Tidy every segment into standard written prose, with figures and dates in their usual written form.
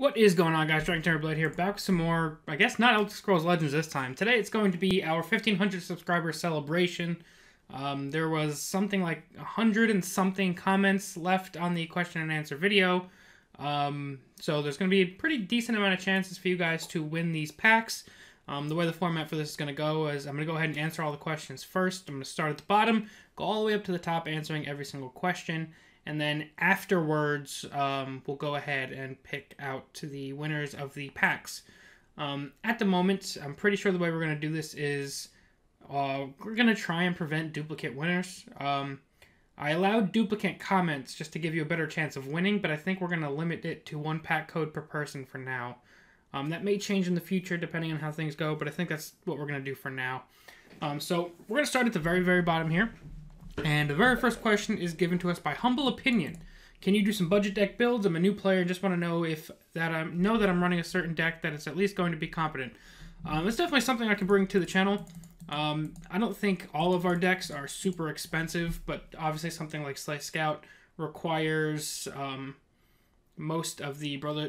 What is going on, guys? Dragon Blade here, back with some more, I guess not Elder Scrolls Legends this time. Today it's going to be our 1,500 subscriber celebration. There was something like 100 and something comments left on the question and answer video. So there's going to be a pretty decent amount of chances for you guys to win these packs. The way the format for this is going to go is I'm going to go ahead and answer all the questions first. I'm going to start at the bottom, go all the way up to the top answering every single question. And then afterwards, we'll go ahead and pick out the winners of the packs. At the moment, I'm pretty sure the way we're going to do this is we're going to try and prevent duplicate winners. I allowed duplicate comments just to give you a better chance of winning, but I think we're going to limit it to 1 pack code per person for now. That may change in the future depending on how things go, but I think that's what we're going to do for now. So we're going to start at the very, very bottom here. And the very first question is given to us by Humble Opinion. Can you do some budget deck builds? I'm a new player and just want to know that I'm running a certain deck that is at least going to be competent. It's definitely something I can bring to the channel. I don't think all of our decks are super expensive, but obviously something like Slice Scout requires most of the Fall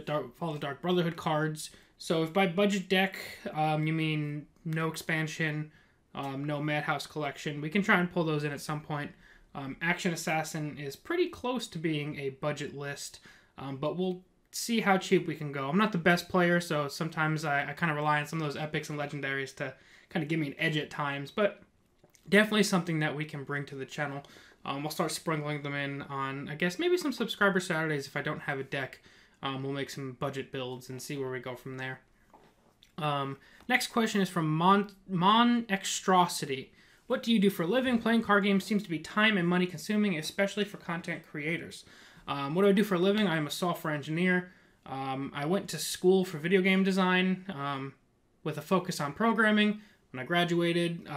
of the Dark Brotherhood cards. So if by budget deck you mean no expansion, no Madhouse collection, we can try and pull those in at some point. Action Assassin is pretty close to being a budget list, but we'll see how cheap we can go. I'm not the best player, so sometimes I kind of rely on some of those epics and legendaries to kind of give me an edge at times, but definitely something that we can bring to the channel. We'll start sprinkling them in on, I guess, maybe some subscriber Saturdays if I don't have a deck. We'll make some budget builds and see where we go from there. Next question is from Monextrosity. What do you do for a living? Playing card games seems to be time and money consuming, especially for content creators. What do I do for a living? I am a software engineer. I went to school for video game design with a focus on programming. When I graduated,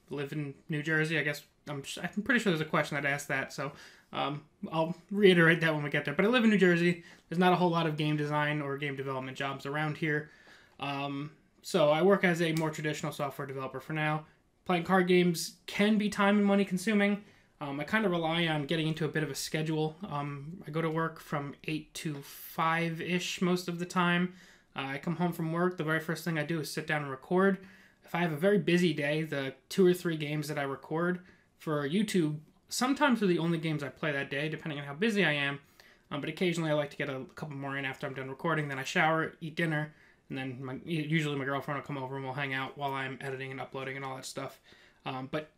live in New Jersey. I guess I'm pretty sure there's a question that asked that, so I'll reiterate that when we get there. But I live in New Jersey. There's not a whole lot of game design or game development jobs around here. So I work as a more traditional software developer for now. Playing card games can be time and money consuming. I kind of rely on getting into a bit of a schedule. I go to work from 8 to 5-ish most of the time. I come home from work. The very first thing I do is sit down and record. If I have a very busy day, the 2 or 3 games that I record for YouTube sometimes are the only games I play that day, depending on how busy I am. But occasionally I like to get a couple more in after I'm done recording. Then I shower, eat dinner, and then usually my girlfriend will come over and we'll hang out while I'm editing and uploading and all that stuff. But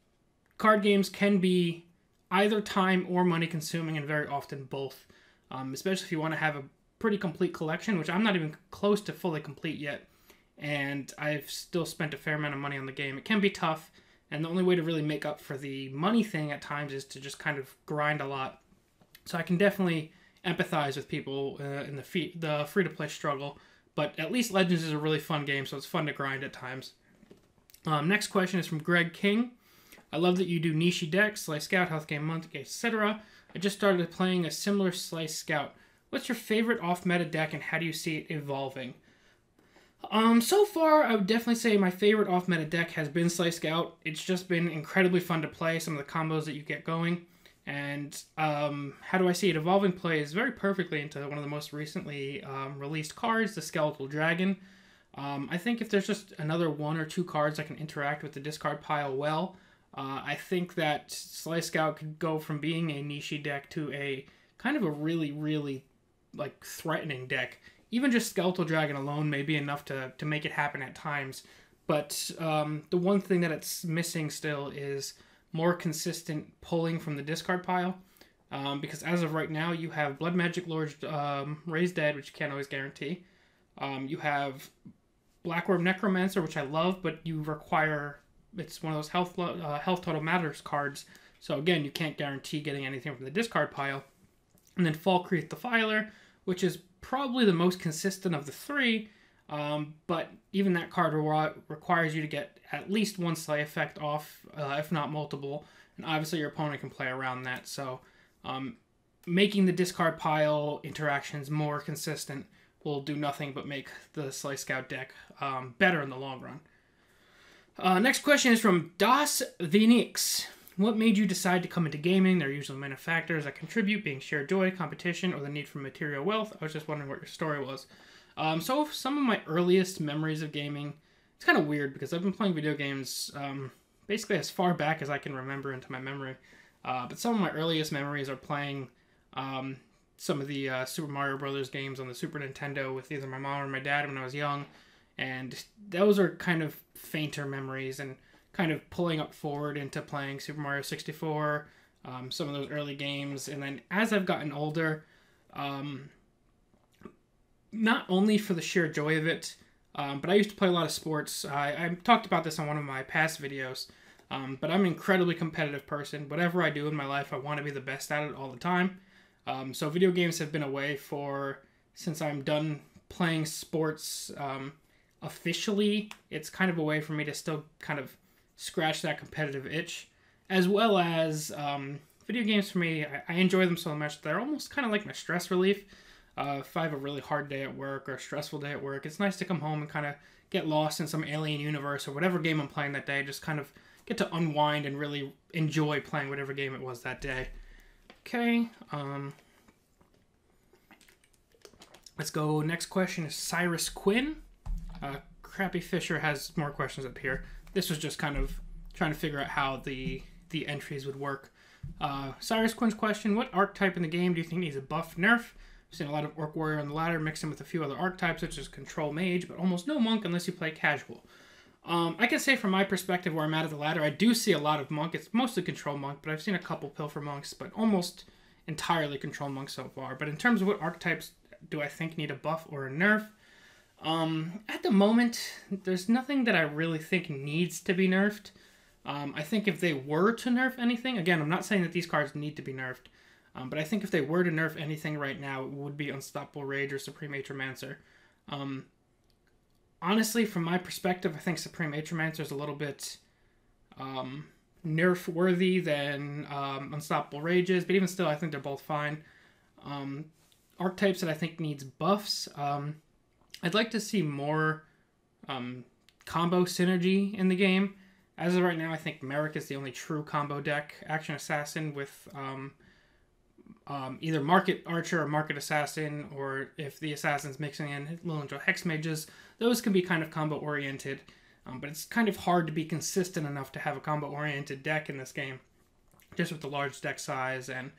card games can be either time or money consuming, and very often both. Especially if you want to have a pretty complete collection, which I'm not even close to fully complete yet. And I've still spent a fair amount of money on the game. It can be tough, and the only way to really make up for the money thing at times is to just kind of grind a lot. So I can definitely empathize with people in the free-to-play struggle. But at least Legends is a really fun game, so it's fun to grind at times. Next question is from Greg King. I love that you do niche decks, Slice Scout, Health Game Month, etc. I just started playing a similar Slice Scout. What's your favorite off-meta deck, and how do you see it evolving? So far, I would definitely say my favorite off-meta deck has been Slice Scout. It's just been incredibly fun to play, some of the combos that you get going. And how do I see it evolving? Plays very perfectly into one of the most recently released cards, the Skeletal Dragon. I think if there's just another 1 or 2 cards that can interact with the discard pile well, I think that Slice Scout could go from being a niche deck to a kind of a really, really like threatening deck. Even just Skeletal Dragon alone may be enough to make it happen at times. But the one thing that it's missing still is more consistent pulling from the discard pile, because as of right now you have Blood Magic Lord Raised Dead, which you can't always guarantee. You have Blackworm Necromancer, which I love, but you require, it's one of those health total matters cards, so again you can't guarantee getting anything from the discard pile. And then Falkreath Defiler, which is probably the most consistent of the 3, but even that card requires you to get at least 1 slay effect off, if not multiple, and obviously your opponent can play around that, so making the discard pile interactions more consistent will do nothing but make the Slice Scout deck better in the long run. Next question is from Das Venix. What made you decide to come into gaming? There are usually many factors that contribute, being shared joy, competition, or the need for material wealth. I was just wondering what your story was. So some of my earliest memories of gaming, it's kind of weird because I've been playing video games basically as far back as I can remember into my memory. But some of my earliest memories are playing some of the Super Mario Brothers games on the Super Nintendo with either my mom or my dad when I was young. And those are kind of fainter memories, and kind of pulling up forward into playing Super Mario 64, some of those early games. And then as I've gotten older, not only for the sheer joy of it, but I used to play a lot of sports. I talked about this on one of my past videos, but I'm an incredibly competitive person. Whatever I do in my life, I want to be the best at it all the time. So video games have been a way since I'm done playing sports officially, it's kind of a way for me to still kind of scratch that competitive itch, as well as video games for me. I enjoy them so much. They're almost kind of like my stress relief. If I have a really hard day at work or a stressful day at work, it's nice to come home and kind of get lost in some alien universe or whatever game I'm playing that day. Just kind of get to unwind and really enjoy playing whatever game it was that day. Okay. Let's go. Next question is Cyrus Quinn. Crappy Fisher has more questions up here. This was just kind of trying to figure out how the entries would work. Cyrus Quinn's question: what archetype in the game do you think needs a buff nerf? I've seen a lot of Orc Warrior on the ladder mixed in with a few other archetypes such as Control Mage, but almost no Monk unless you play casual. I can say from my perspective where I'm at the ladder, I do see a lot of Monk. It's mostly Control Monk, but I've seen a couple Pilfer Monks, but almost entirely Control Monk so far. But in terms of what archetypes do I think need a buff or a nerf, at the moment, there's nothing that I really think needs to be nerfed. I think if they were to nerf anything, again, I'm not saying that these cards need to be nerfed, but I think if they were to nerf anything right now, it would be Unstoppable Rage or Supreme Atromancer. Honestly, from my perspective, I think Supreme Atromancer is a little bit nerf-worthy than Unstoppable Rage is, but even still, I think they're both fine. Archetypes that I think needs buffs, I'd like to see more combo synergy in the game. As of right now, I think Merrick is the only true combo deck. Action Assassin with either Market Archer or Market Assassin, or if the Assassin's mixing in Little Angel Hex Mages, those can be kind of combo-oriented. But it's kind of hard to be consistent enough to have a combo-oriented deck in this game, just with the large deck size and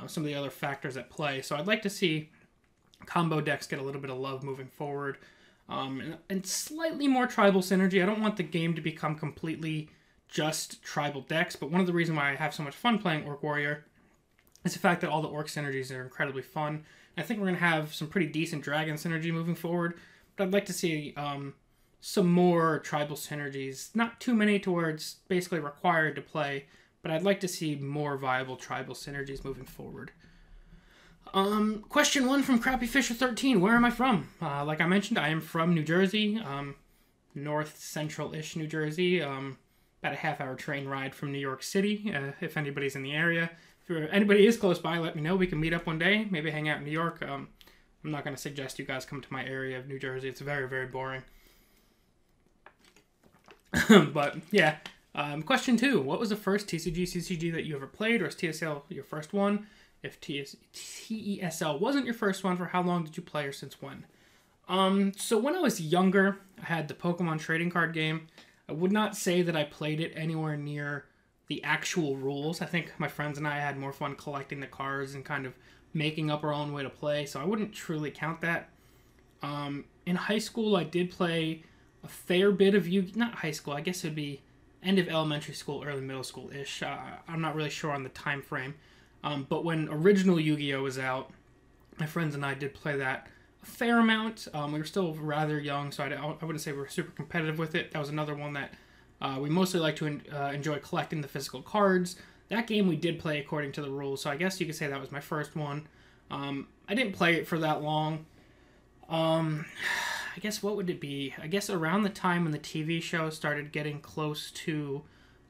some of the other factors at play. So I'd like to see combo decks get a little bit of love moving forward, and slightly more tribal synergy. I don't want the game to become completely just tribal decks, but one of the reasons why I have so much fun playing Orc Warrior is the fact that all the Orc synergies are incredibly fun. I think we're going to have some pretty decent Dragon synergy moving forward, but I'd like to see some more tribal synergies. Not too many to where it's basically required to play, but I'd like to see more viable tribal synergies moving forward. Question 1 from Crappy Fisher 13. Where am I from? Like I mentioned, I am from New Jersey, north central-ish New Jersey. About a half-hour train ride from New York City. If anybody's in the area, if anybody is close by, let me know. We can meet up one day. Maybe hang out in New York. I'm not going to suggest you guys come to my area of New Jersey. It's very, very boring. But yeah. Question 2. What was the first TCG/CCG that you ever played, or is TSL your first one? If TESL wasn't your first one, for how long did you play, or since when? So when I was younger, I had the Pokemon trading card game. I would not say that I played it anywhere near the actual rules. I think my friends and I had more fun collecting the cards and kind of making up our own way to play, so I wouldn't truly count that. In high school, I did play a fair bit of not high school, I guess it would be end of elementary school, early middle school-ish. I'm not really sure on the time frame. But when original Yu-Gi-Oh! Was out, my friends and I did play that a fair amount. We were still rather young, so I wouldn't say we were super competitive with it. That was another one that we mostly like to enjoy collecting the physical cards. That game we did play according to the rules, so I guess you could say that was my first one. I didn't play it for that long. I guess what would it be? I guess around the time when the TV show started getting close to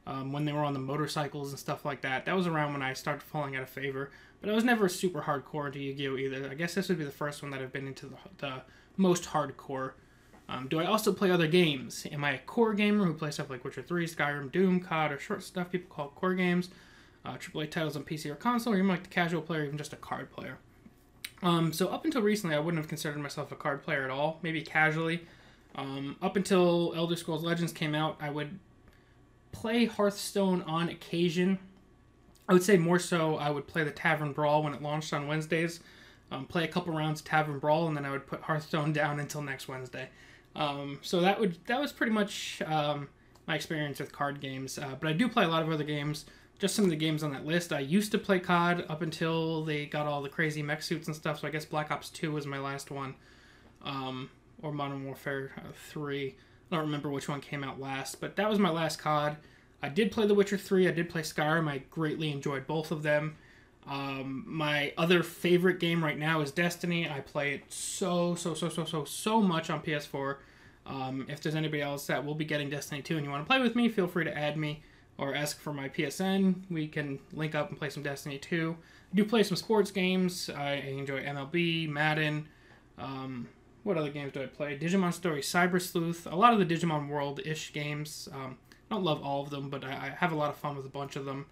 when they were on the motorcycles and stuff like that. That was around when I started falling out of favor. But I was never super hardcore into Yu-Gi-Oh! Either. I guess this would be the first one that I've been into the most hardcore. Do I also play other games? Am I a core gamer who plays stuff like Witcher 3, Skyrim, Doom, COD, or short stuff people call core games? AAA titles on PC or console, or even like the casual player, or even just a card player? So up until recently, I wouldn't have considered myself a card player at all, maybe casually. Up until Elder Scrolls Legends came out, I would play Hearthstone on occasion. I would say more so I would play the Tavern Brawl when it launched on Wednesdays. Play a couple rounds of Tavern Brawl, and then I would put Hearthstone down until next Wednesday. So that was pretty much my experience with card games. But I do play a lot of other games. Just some of the games on that list. I used to play COD up until they got all the crazy mech suits and stuff, so I guess Black Ops 2 was my last one. Or Modern Warfare 3. I don't remember which one came out last, but that was my last COD. I did play The Witcher 3, I did play Skyrim, I greatly enjoyed both of them. My other favorite game right now is Destiny. I play it so much on PS4. If there's anybody else that will be getting Destiny 2 and you want to play with me, feel free to add me or ask for my PSN. We can link up and play some Destiny 2. I do play some sports games. I enjoy MLB, Madden. What other games do I play? Digimon Story, Cyber Sleuth. A lot of the Digimon World-ish games. I don't love all of them, but I have a lot of fun with a bunch of them.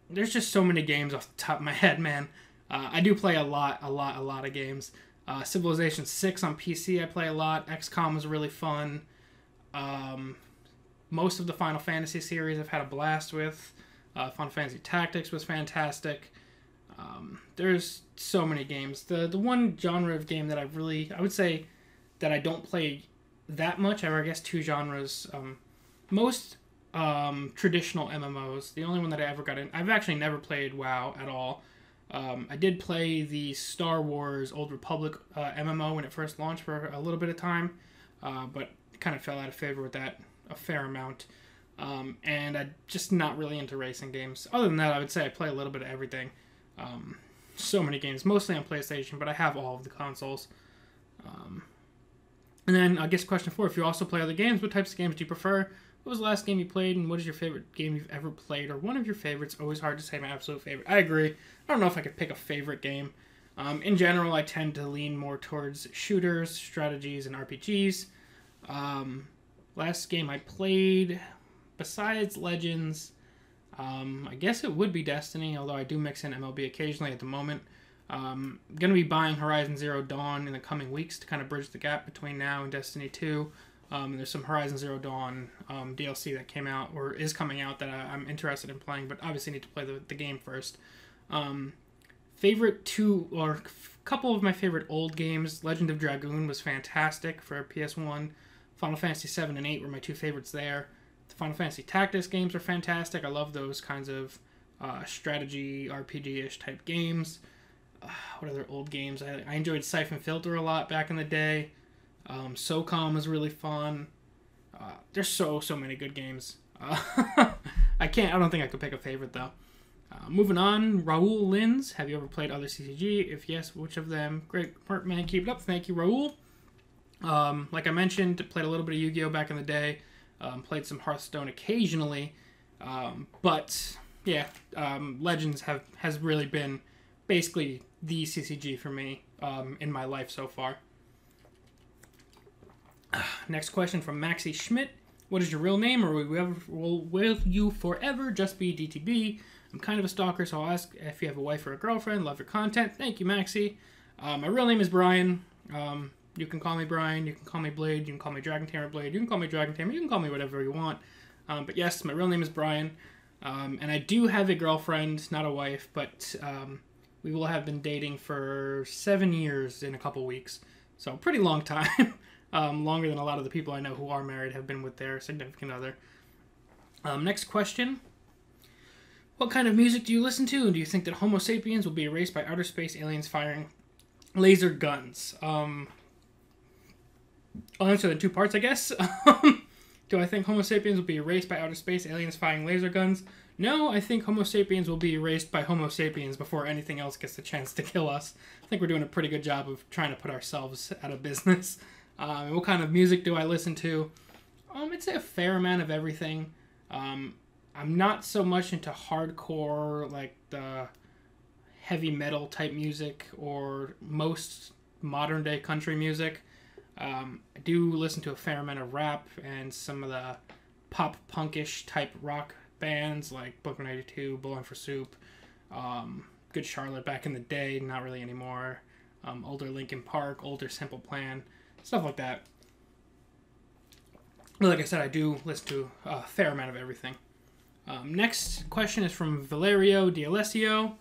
There's just so many games off the top of my head, man. I do play a lot of games. Civilization 6 on PC I play a lot. XCOM was really fun. Most of the Final Fantasy series I've had a blast with. Final Fantasy Tactics was fantastic. There's so many games. The one genre of game that I would say that I don't play that much, or I guess two genres. Most traditional MMOs. The only one that I ever got in, I've actually never played WoW at all. I did play the Star Wars Old Republic MMO when it first launched for a little bit of time, but kind of fell out of favor with that a fair amount. And I'm just not really into racing games. Other than that, I would say I play a little bit of everything. So many games, mostly on PlayStation, but I have all of the consoles. And then I guess question 4, if you also play other games, what types of games do you prefer? What was the last game you played, and what is your favorite game you've ever played, or one of your favorites? Always hard to say my absolute favorite. I agree. I don't know if I could pick a favorite game. In general, I tend to lean more towards shooters, strategies, and RPGs. Last game I played, besides Legends, I guess it would be Destiny, although I do mix in MLB occasionally at the moment. I'm going to be buying Horizon Zero Dawn in the coming weeks to kind of bridge the gap between now and Destiny 2. And there's some Horizon Zero Dawn DLC that came out, or is coming out, that I'm interested in playing, but obviously need to play the game first. Favorite two, or a couple of my favorite old games, Legend of Dragoon was fantastic for PS1. Final Fantasy 7 and 8 were my two favorites there. The Final Fantasy Tactics games are fantastic. I love those kinds of strategy, RPG-ish type games. What other old games? I enjoyed Siphon Filter a lot back in the day. SOCOM was really fun. There's so many good games. I don't think I could pick a favorite though. Moving on, Raul Lins, have you ever played other CCG? If yes, which of them? Great work, man. Keep it up. Thank you, Raul. Like I mentioned, played a little bit of Yu-Gi-Oh! Back in the day. Played some Hearthstone occasionally. But yeah, Legends has really been basically the CCG for me in my life so far. Next question from Maxie Schmidt. What is your real name, or will you forever just be DTB? I'm kind of a stalker, so I'll ask if you have a wife or a girlfriend. Love your content. Thank you, Maxie. My real name is Brian. You can call me Brian. You can call me Blade. You can call me Dragon Tamer Blade. You can call me Dragon Tamer. You can call me whatever you want. But yes, my real name is Brian. And I do have a girlfriend, not a wife, but we will have been dating for 7 years in a couple weeks. So pretty long time. Longer than a lot of the people I know who are married have been with their significant other. Next question. What kind of music do you listen to? And do you think that Homo sapiens will be erased by outer space aliens firing laser guns? I'll answer that in two parts, I guess. Do I think Homo sapiens will be erased by outer space aliens firing laser guns? No, I think Homo sapiens will be erased by Homo sapiens before anything else gets the chance to kill us. I think we're doing a pretty good job of trying to put ourselves out of business. What kind of music do I listen to? I'd say a fair amount of everything. I'm not so much into hardcore, like the heavy metal type music or most modern day country music. I do listen to a fair amount of rap and some of the pop punkish type rock bands like Blink-182, Bowling for Soup, Good Charlotte back in the day, not really anymore. Older Linkin Park, older Simple Plan, stuff like that. But like I said, I do listen to a fair amount of everything. Next question is from Valerio D'Alessio.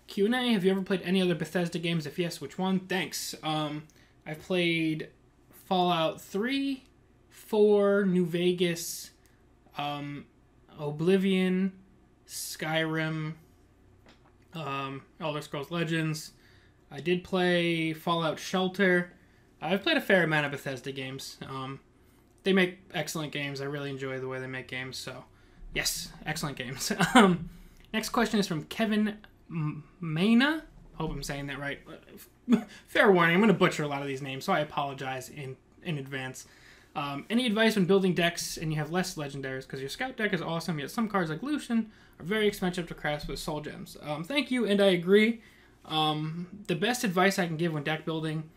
Q&A, have you ever played any other Bethesda games? If yes, which one? Thanks. I've played Fallout 3, 4, New Vegas, Oblivion, Skyrim, Elder Scrolls Legends. I did play Fallout Shelter. I've played a fair amount of Bethesda games. They make excellent games. I really enjoy the way they make games. So, yes, excellent games. Next question is from Kevin Maina. Hope I'm saying that right. Fair warning, I'm going to butcher a lot of these names, so I apologize in advance. Any advice when building decks and you have less legendaries? Because your scout deck is awesome, yet some cards like Lucian are very expensive to craft with soul gems. Thank you, and I agree. The best advice I can give when deck building,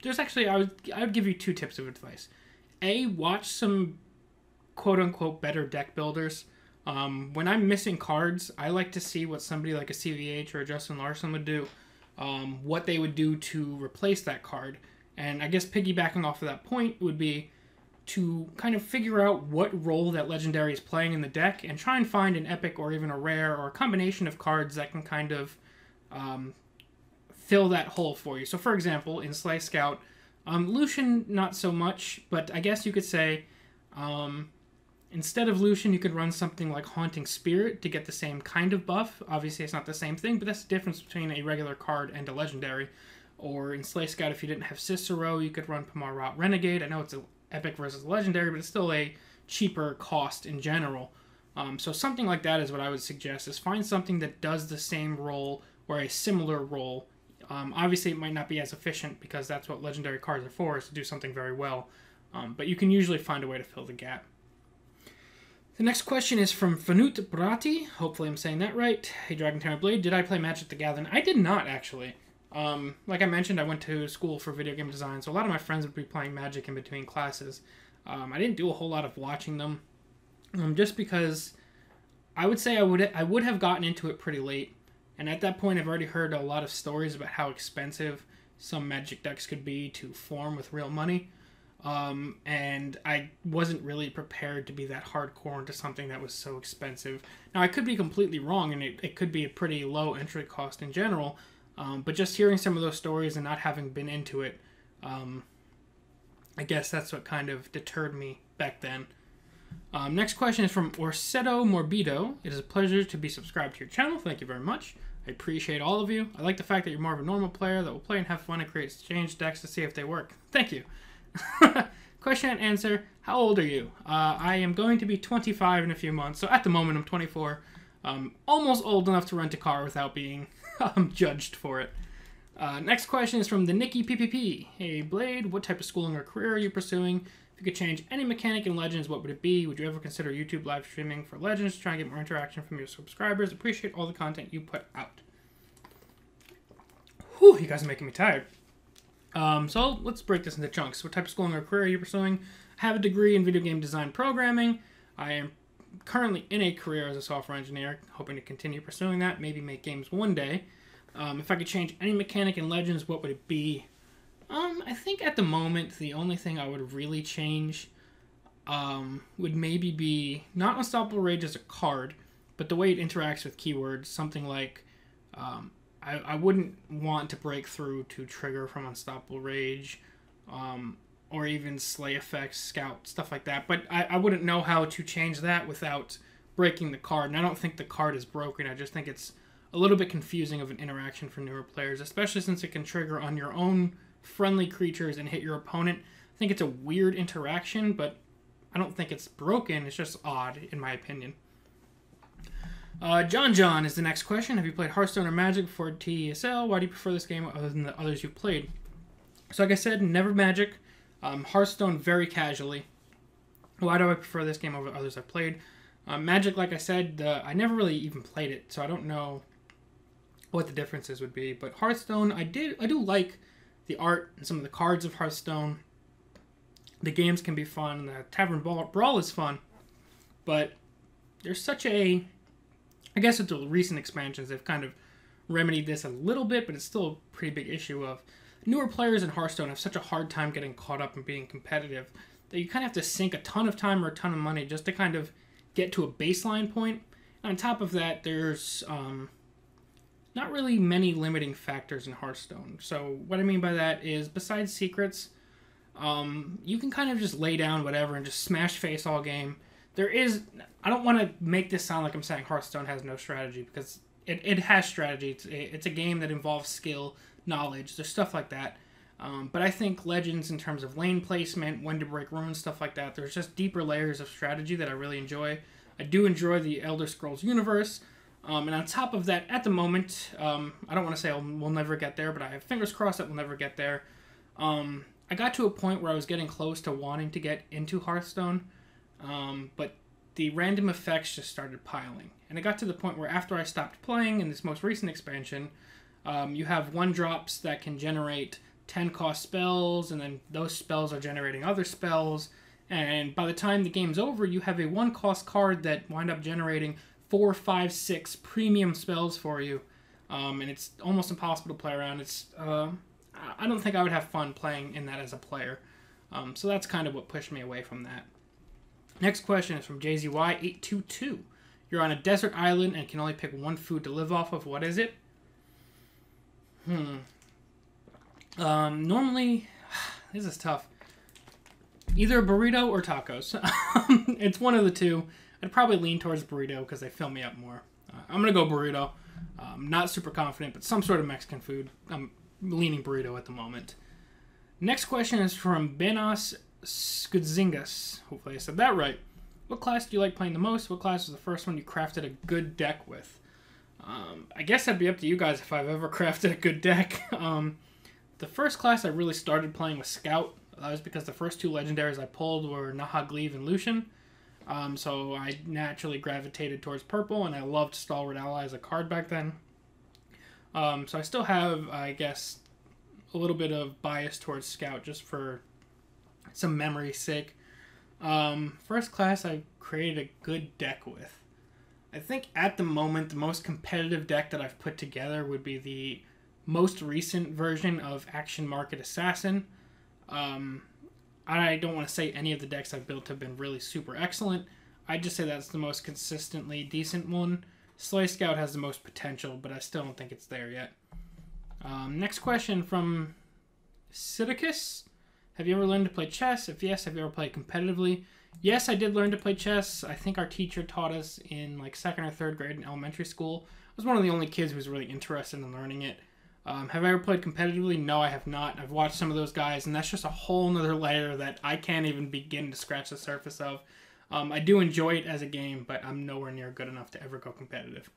there's actually, I would give you 2 tips of advice. A, watch some quote-unquote better deck builders. When I'm missing cards, I like to see what somebody like a CVH or a Justin Larson would do, what they would do to replace that card. And I guess piggybacking off of that point would be to kind of figure out what role that legendary is playing in the deck and try and find an epic or even a rare or a combination of cards that can kind of fill that hole for you. So for example, in Slay Scout, Lucian not so much, but I guess you could say instead of Lucian you could run something like Haunting Spirit to get the same kind of buff. Obviously it's not the same thing, but that's the difference between a regular card and a legendary. Or in Slay Scout, if you didn't have Cicero, you could run Pamar Rot Renegade. I know it's an epic versus legendary, but it's still a cheaper cost in general. So something like that is what I would suggest, is find something that does the same role or a similar role. Obviously, it might not be as efficient because that's what legendary cards are for, is to do something very well. But you can usually find a way to fill the gap. The next question is from Fanut Brati. Hopefully I'm saying that right. Hey, Dragon Tamer Blade, did I play Magic the Gathering? I did not, actually. Like I mentioned, I went to school for video game design, so a lot of my friends would be playing Magic in between classes. I didn't do a whole lot of watching them, just because I would say I would have gotten into it pretty late, and at that point I've already heard a lot of stories about how expensive some Magic decks could be to form with real money, and I wasn't really prepared to be that hardcore into something that was so expensive. Now, I could be completely wrong, and it could be a pretty low entry cost in general, but just hearing some of those stories and not having been into it, I guess that's what kind of deterred me back then. Next question is from Orseto Morbido. It is a pleasure to be subscribed to your channel. Thank you very much. I appreciate all of you. I like the fact that you're more of a normal player that will play and have fun and create exchange decks to see if they work. Thank you. Question and answer. How old are you? I am going to be 25 in a few months. So at the moment I'm 24. Almost old enough to rent a car without being judged for it. Next question is from the Nikki PPP. Hey Blade, what type of schooling or career are you pursuing? If you could change any mechanic in Legends, what would it be? Would you ever consider YouTube live streaming for Legends to try and get more interaction from your subscribers? Appreciate all the content you put out. Whew, you guys are making me tired. So let's break this into chunks. What type of schooling or career are you pursuing? I have a degree in video game design programming. I am currently in a career as a software engineer, hoping to continue pursuing that, maybe make games one day. If I could change any mechanic in Legends, what would it be? I think at the moment, the only thing I would really change would maybe be not Unstoppable Rage as a card, but the way it interacts with keywords. Something like, I wouldn't want to break through to trigger from Unstoppable Rage, or even Slay Effects, Scout, stuff like that. But I wouldn't know how to change that without breaking the card. And I don't think the card is broken. I just think it's a little bit confusing of an interaction for newer players, especially since it can trigger on your own friendly creatures and hit your opponent. I think it's a weird interaction, but I don't think it's broken. It's just odd, in my opinion. John is the next question. Have you played Hearthstone or Magic before TESL? Why do you prefer this game other than the others you've played? So like I said, never Magic. Hearthstone very casually. Why do I prefer this game over others I've played? Magic, like I said, I never really even played it, so I don't know what the differences would be. But Hearthstone, I do like the art and some of the cards of Hearthstone. The games can be fun. The Tavern Brawl is fun. But there's such a... I guess with the recent expansions, they've kind of remedied this a little bit, but it's still a pretty big issue of newer players in Hearthstone have such a hard time getting caught up and being competitive that you kind of have to sink a ton of time or a ton of money just to kind of get to a baseline point. And on top of that, there's not really many limiting factors in Hearthstone. So what I mean by that is, besides secrets, you can kind of just lay down whatever and just smash face all game. There is... I don't want to make this sound like I'm saying Hearthstone has no strategy, because it has strategy. It's a game that involves skill, knowledge, there's stuff like that. But I think Legends, in terms of lane placement, when to break runes, stuff like that, there's just deeper layers of strategy that I really enjoy. I do enjoy the Elder Scrolls universe. And on top of that, at the moment, I don't want to say we'll never get there, but I have fingers crossed that we'll never get there. I got to a point where I was getting close to wanting to get into Hearthstone, but the random effects just started piling. And it got to the point where after I stopped playing in this most recent expansion, you have 1-drops that can generate 10-cost spells, and then those spells are generating other spells. And by the time the game's over, you have a 1-cost card that wind up generating 4, 5, 6 premium spells for you. And it's almost impossible to play around. I don't think I would have fun playing in that as a player. So that's kind of what pushed me away from that. Next question is from JZY822. You're on a desert island and can only pick one food to live off of. What is it? Normally, this is tough. Either a burrito or tacos. It's one of the two. I'd probably lean towards burrito because they fill me up more. I'm going to go burrito. Not super confident, but some sort of Mexican food. I'm leaning burrito at the moment. Next question is from Benas Skudzingas. Hopefully I said that right. What class do you like playing the most? What class was the first one you crafted a good deck with? I guess that'd be up to you guys if I've ever crafted a good deck. The first class I really started playing was Scout. That was because the first 2 legendaries I pulled were Nahagleave and Lucian. So I naturally gravitated towards purple, and I loved Stalwart Ally as a card back then. So I still have, I guess, a little bit of bias towards Scout just for some memory's sake. First class I created a good deck with. I think at the moment the most competitive deck that I've put together would be the most recent version of Action Market Assassin. I don't want to say any of the decks I've built have been really super excellent. I'd just say that's the most consistently decent one. Slay Scout has the most potential, but I still don't think it's there yet. Next question from Sidicus. Have you ever learned to play chess? If yes, have you ever played competitively? Yes, I did learn to play chess. I think our teacher taught us in like 2nd or 3rd grade in elementary school. I was one of the only kids who was really interested in learning it. Have I ever played competitively? No, I have not. I've watched some of those guys, and that's just a whole nother layer that I can't even begin to scratch the surface of. I do enjoy it as a game, but I'm nowhere near good enough to ever go competitive.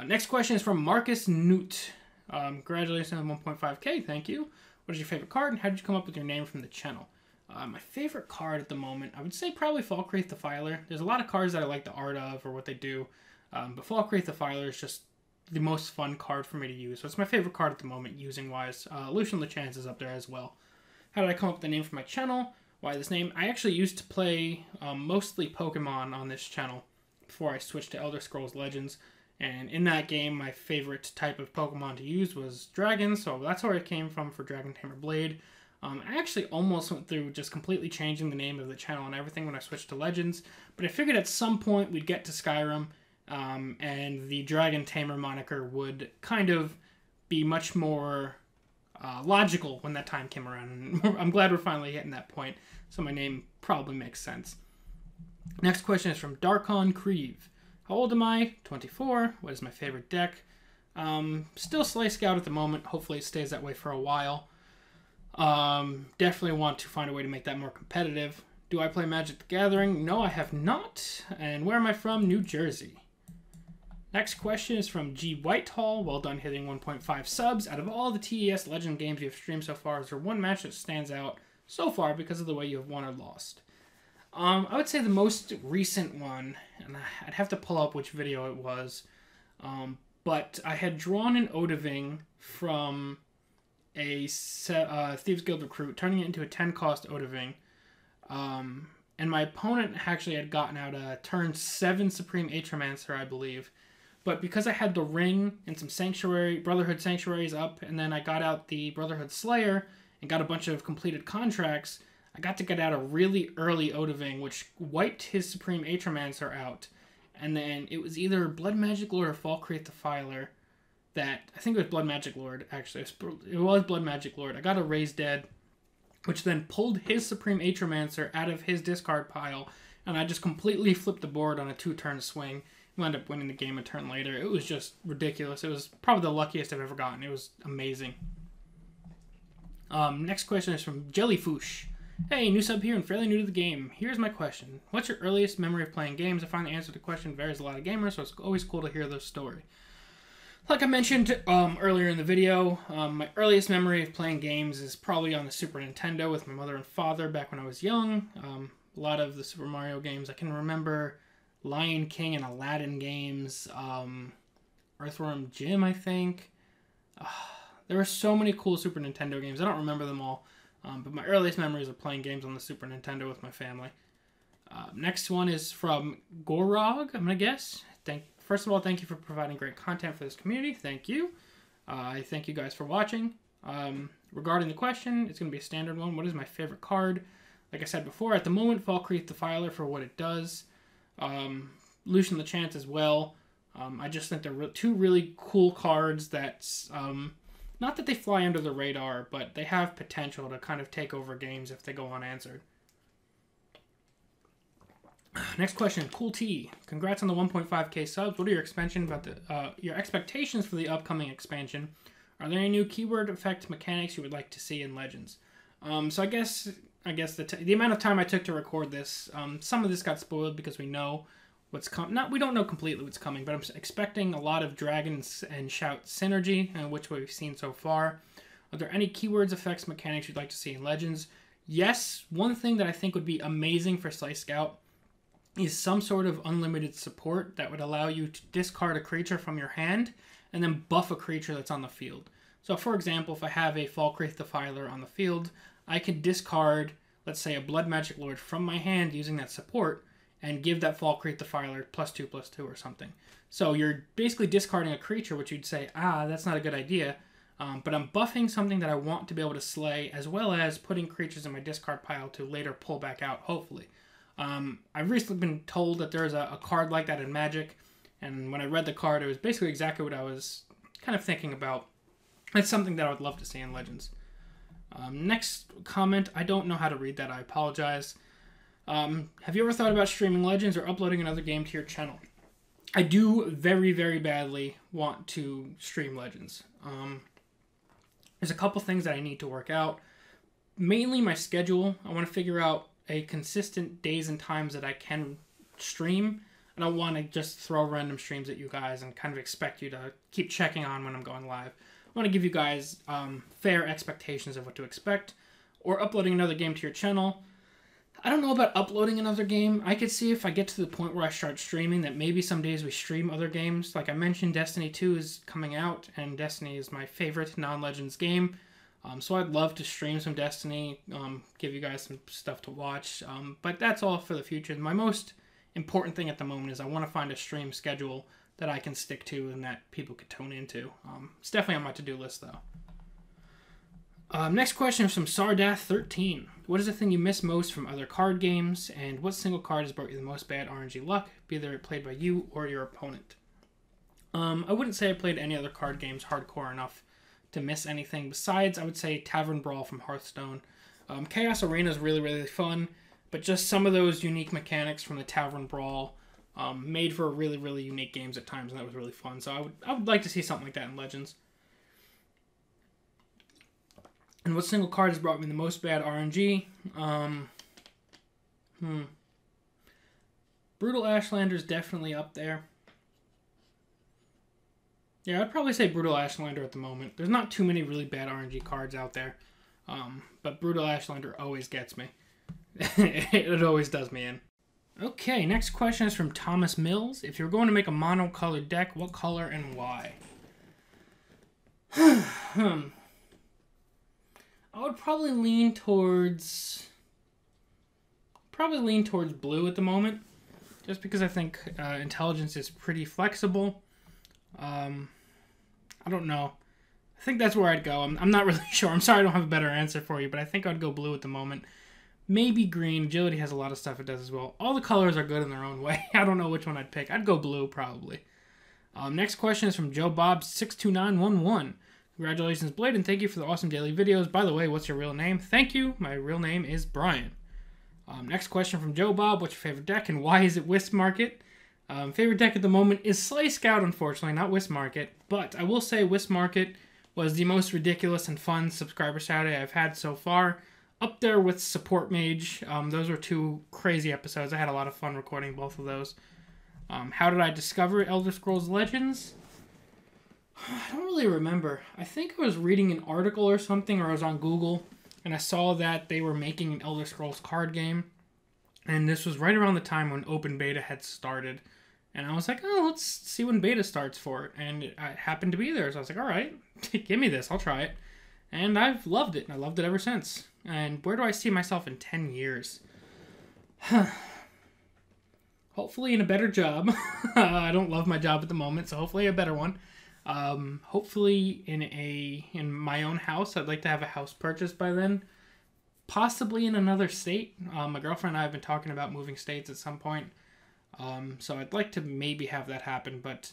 Next question is from Marcus Newt. Congratulations on 1.5k, thank you. What is your favorite card, and how did you come up with your name from the channel? My favorite card at the moment, I would say probably Falkreath the Filer. There's a lot of cards that I like the art of or what they do, but Falkreath the Filer is just the most fun card for me to use. So it's my favorite card at the moment, using-wise. Lucian LeChance is up there as well. How did I come up with the name for my channel? Why this name? I actually used to play mostly Pokemon on this channel before I switched to Elder Scrolls Legends. And in that game, my favorite type of Pokemon to use was Dragon, so that's where it came from for Dragon Tamer Blade. I actually almost went through just completely changing the name of the channel and everything when I switched to Legends, but I figured at some point we'd get to Skyrim, and the Dragon Tamer moniker would kind of be much more logical when that time came around, and I'm glad we're finally hitting that point, so my name probably makes sense. Next question is from Darkon Creve. How old am I? 24. What is my favorite deck? Still Slay Scout at the moment. Hopefully it stays that way for a while. Definitely want to find a way to make that more competitive. Do I play Magic the Gathering? No, I have not. And where am I from? New Jersey. Next question is from G. Whitehall. Well done hitting 1.5 subs. Out of all the TES Legend games you have streamed so far, is there one match that stands out so far because of the way you have won or lost? I would say the most recent one, and I'd have to pull up which video it was, but I had drawn an Odahviing from a Thieves Guild recruit, turning it into a 10-cost Odoving. And my opponent actually had gotten out a turn 7 Supreme Atromancer, I believe. But because I had the Ring and some Brotherhood Sanctuaries up, and then I got out the Brotherhood Slayer and got a bunch of completed contracts, I got to get out a really early Odoving, which wiped his Supreme Atromancer out. And then it was either Blood Magic Lord or Falkreath Defiler that... I think it was Blood Magic Lord, actually. It was Blood Magic Lord. I got a Raise Dead, which then pulled his Supreme Atromancer out of his discard pile, and I just completely flipped the board on a 2-turn swing. Wound up winning the game a turn later. It was just ridiculous. It was probably the luckiest I've ever gotten. It was amazing. Next question is from Jellyfoosh. Hey, new sub here and fairly new to the game. Here's my question. What's your earliest memory of playing games? I find the answer to the question varies a lot of gamers, so it's always cool to hear their story. Like I mentioned earlier in the video, my earliest memory of playing games is probably on the Super Nintendo with my mother and father back when I was young. A lot of the Super Mario games. I can remember Lion King and Aladdin games, Earthworm Jim, I think. There were so many cool Super Nintendo games. I don't remember them all, but my earliest memories are playing games on the Super Nintendo with my family. Next one is from Gorog, I'm going to guess. First of all, thank you for providing great content for this community. Thank you. I thank you guys for watching. Regarding the question, it's going to be a standard one. What is my favorite card? Like I said before, at the moment, Falkreath Defiler for what it does. Lucian the Chance as well. I just think they're two really cool cards that's... not that they fly under the radar, but they have potential to kind of take over games if they go unanswered. Next question, Cool T. Congrats on the 1.5k subs. What are your expectations for the upcoming expansion? Are there any new keyword effect mechanics you would like to see in Legends? So I guess the amount of time I took to record this, some of this got spoiled because we know what's coming. We don't know completely what's coming, but I'm expecting a lot of Dragons and Shout synergy, which we've seen so far. Are there any keywords, effects, mechanics you'd like to see in Legends? Yes, one thing that I think would be amazing for Slice Scout is some sort of unlimited support that would allow you to discard a creature from your hand and then buff a creature that's on the field. So for example, if I have a Falkreath Defiler on the field, I can discard, let's say, a Blood Magic Lord from my hand using that support and give that Falkreath Defiler +2/+2 or something. So you're basically discarding a creature, which you'd say, that's not a good idea, but I'm buffing something that I want to be able to slay, as well as putting creatures in my discard pile to later pull back out, hopefully. I've recently been told that there's a card like that in Magic, and when I read the card, it was basically exactly what I was kind of thinking about. It's something that I would love to see in Legends. Next comment, I don't know how to read that, I apologize. Have you ever thought about streaming Legends or uploading another game to your channel? I do very, very badly want to stream Legends. There's a couple things that I need to work out. Mainly my schedule. I want to figure out a consistent days and times that I can stream. I don't want to just throw random streams at you guys and kind of expect you to keep checking on when I'm going live. I want to give you guys fair expectations of what to expect. Or uploading another game to your channel. I don't know about uploading another game. I could see if I get to the point where I start streaming that maybe some days we stream other games. Like I mentioned, Destiny 2 is coming out, and Destiny is my favorite non-Legends game. So I'd love to stream some Destiny, give you guys some stuff to watch. But that's all for the future. My most important thing at the moment is I want to find a stream schedule that I can stick to and that people could tune into. It's definitely on my to-do list, though. Next question is from Sardath13. What is the thing you miss most from other card games, and what single card has brought you the most bad RNG luck, be either played by you or your opponent? I wouldn't say I played any other card games hardcore enough to miss anything. Besides, I would say Tavern Brawl from Hearthstone. Chaos Arena is really, really fun, but just some of those unique mechanics from the Tavern Brawl made for really, really unique games at times, and that was really fun. So I would like to see something like that in Legends. And what single card has brought me the most bad RNG? Brutal Ashlander is definitely up there. Yeah, I'd probably say Brutal Ashlander at the moment. There's not too many really bad RNG cards out there. But Brutal Ashlander always gets me. It always does me in. Okay, next question is from Thomas Mills. If you're going to make a mono-colored deck, what color and why? I would probably lean towards blue at the moment, just because I think intelligence is pretty flexible. I don't know. I think that's where I'd go. I'm not really sure. I'm sorry I don't have a better answer for you, but I think I'd go blue at the moment. Maybe green. Agility has a lot of stuff it does as well. All the colors are good in their own way. I don't know which one I'd pick. I'd go blue, probably. Next question is from Joe Bob 62911. Congratulations, Blade, and thank you for the awesome daily videos. By the way, what's your real name? Thank you. My real name is Brian. Next question from Joe Bob. What's your favorite deck, and why is it Wisp Market? Favorite deck at the moment is Slay Scout, unfortunately, not Wisp Market. But I will say Wisp Market was the most ridiculous and fun subscriber Saturday I've had so far. Up there with Support Mage. Those were two crazy episodes. I had a lot of fun recording both of those. How did I discover Elder Scrolls Legends? I don't really remember. I think I was reading an article or something, or I was on Google, and I saw that they were making an Elder Scrolls card game. And this was right around the time when open beta had started. And I was like, oh, let's see when beta starts for it. And it happened to be there, so I was like, all right, give me this, I'll try it. And I've loved it, and I loved it ever since. And where do I see myself in 10 years? Hopefully in a better job. I don't love my job at the moment, so hopefully a better one. Hopefully in my own house. I'd like to have a house purchased by then. Possibly in another state. My girlfriend and I have been talking about moving states at some point. So I'd like to maybe have that happen. But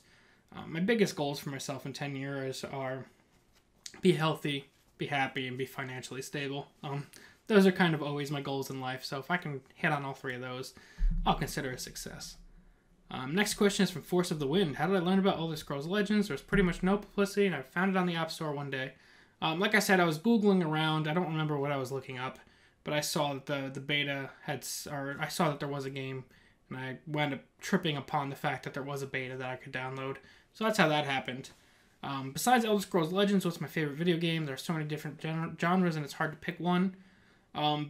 my biggest goals for myself in 10 years are be healthy, be happy, and be financially stable. Those are kind of always my goals in life. So if I can hit on all three of those, I'll consider a success. Next question is from Force of the Wind. How did I learn about Elder Scrolls Legends? There was pretty much no publicity, and I found it on the App Store one day. Like I said, I was Googling around. I don't remember what I was looking up, but I saw that the beta had, or I saw that there was a game, and I wound up tripping upon the fact that there was a beta that I could download. So that's how that happened. Besides Elder Scrolls Legends, what's my favorite video game? There are so many different genres, and it's hard to pick one.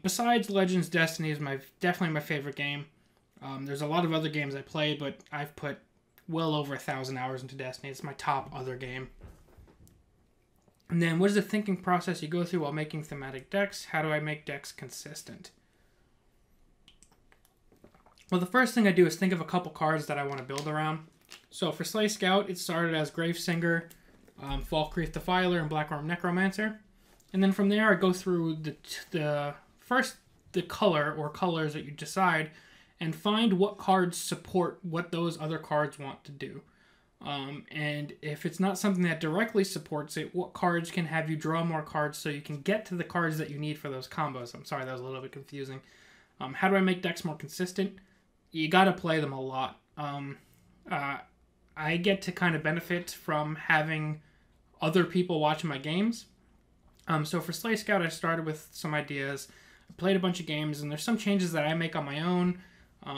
Besides Legends, Destiny is definitely my favorite game. There's a lot of other games I play, but I've put well over 1,000 hours into Destiny. It's my top other game. And then, what is the thinking process you go through while making thematic decks? How do I make decks consistent? Well, the first thing I do is think of a couple cards that I want to build around. So for Slay Scout, it started as Gravesinger, Falkreath Defiler, and Blackworm Necromancer. And then from there, I go through the color or colors that you decide, and find what cards support what those other cards want to do. And if it's not something that directly supports it, what cards can have you draw more cards so you can get to the cards that you need for those combos. I'm sorry, that was a little bit confusing. How do I make decks more consistent? You gotta play them a lot. I get to kind of benefit from having other people watching my games. So for Slay Scout, I started with some ideas. I played a bunch of games, and there's some changes that I make on my own.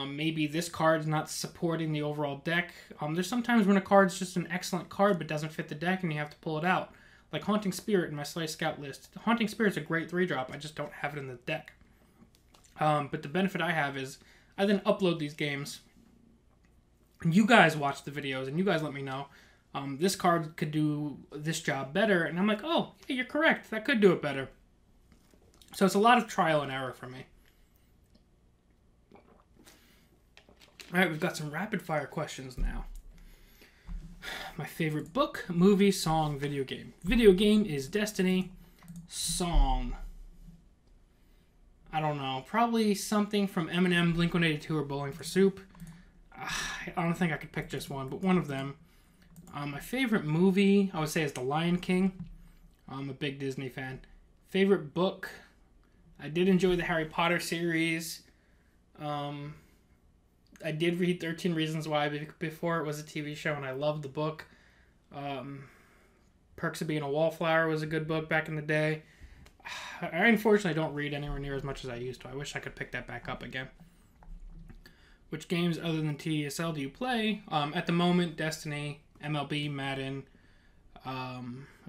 Maybe this card's not supporting the overall deck. There's sometimes when a card's just an excellent card but doesn't fit the deck and you have to pull it out. Like Haunting Spirit in my Slay Scout list. Haunting Spirit's a great 3-drop, I just don't have it in the deck. But the benefit I have is I then upload these games. And you guys watch the videos and you guys let me know. This card could do this job better. And I'm like, oh, yeah, you're correct. That could do it better. So it's a lot of trial and error for me. Alright, we've got some rapid fire questions now. My favorite book, movie, song, video game. Video game is Destiny. Song. I don't know. Probably something from Eminem, Blink-182, or Bowling for Soup. I don't think I could pick just one, but one of them. My favorite movie, I would say, is The Lion King. I'm a big Disney fan. Favorite book, I did enjoy the Harry Potter series. I did read 13 Reasons Why before it was a TV show, and I loved the book. Perks of Being a Wallflower was a good book back in the day. I unfortunately don't read anywhere near as much as I used to. I wish I could pick that back up again. Which games other than TDSL do you play? At the moment, Destiny, MLB, Madden. I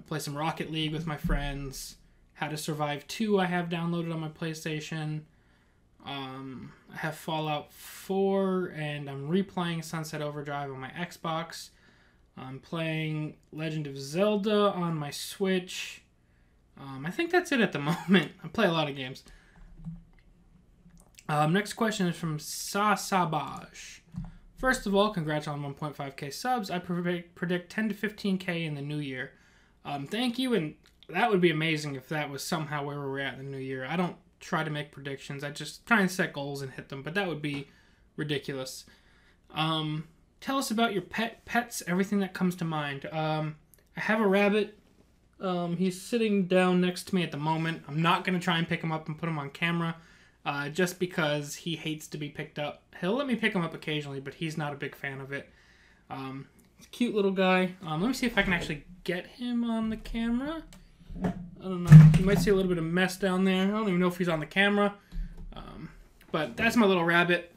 play some Rocket League with my friends. How to Survive 2 I have downloaded on my PlayStation. I have Fallout 4, and I'm replaying Sunset Overdrive on my Xbox. I'm playing Legend of Zelda on my Switch. I think that's it at the moment. I play a lot of games. Next question is from Sasabaj. First of all, congrats on 1.5k subs. I predict 10 to 15k in the new year. Thank you, and that would be amazing if that was somehow where we're at in the new year. I don't try to make predictions. I just try and set goals and hit them, but that would be ridiculous. Tell us about your pets, everything that comes to mind. I have a rabbit. He's sitting down next to me at the moment. I'm not going to try and pick him up and put him on camera, just because he hates to be picked up. He'll let me pick him up occasionally, but he's not a big fan of it. He's a cute little guy. Let me see if I can actually get him on the camera. I don't know. You might see a little bit of mess down there. I don't even know if he's on the camera. But that's my little rabbit.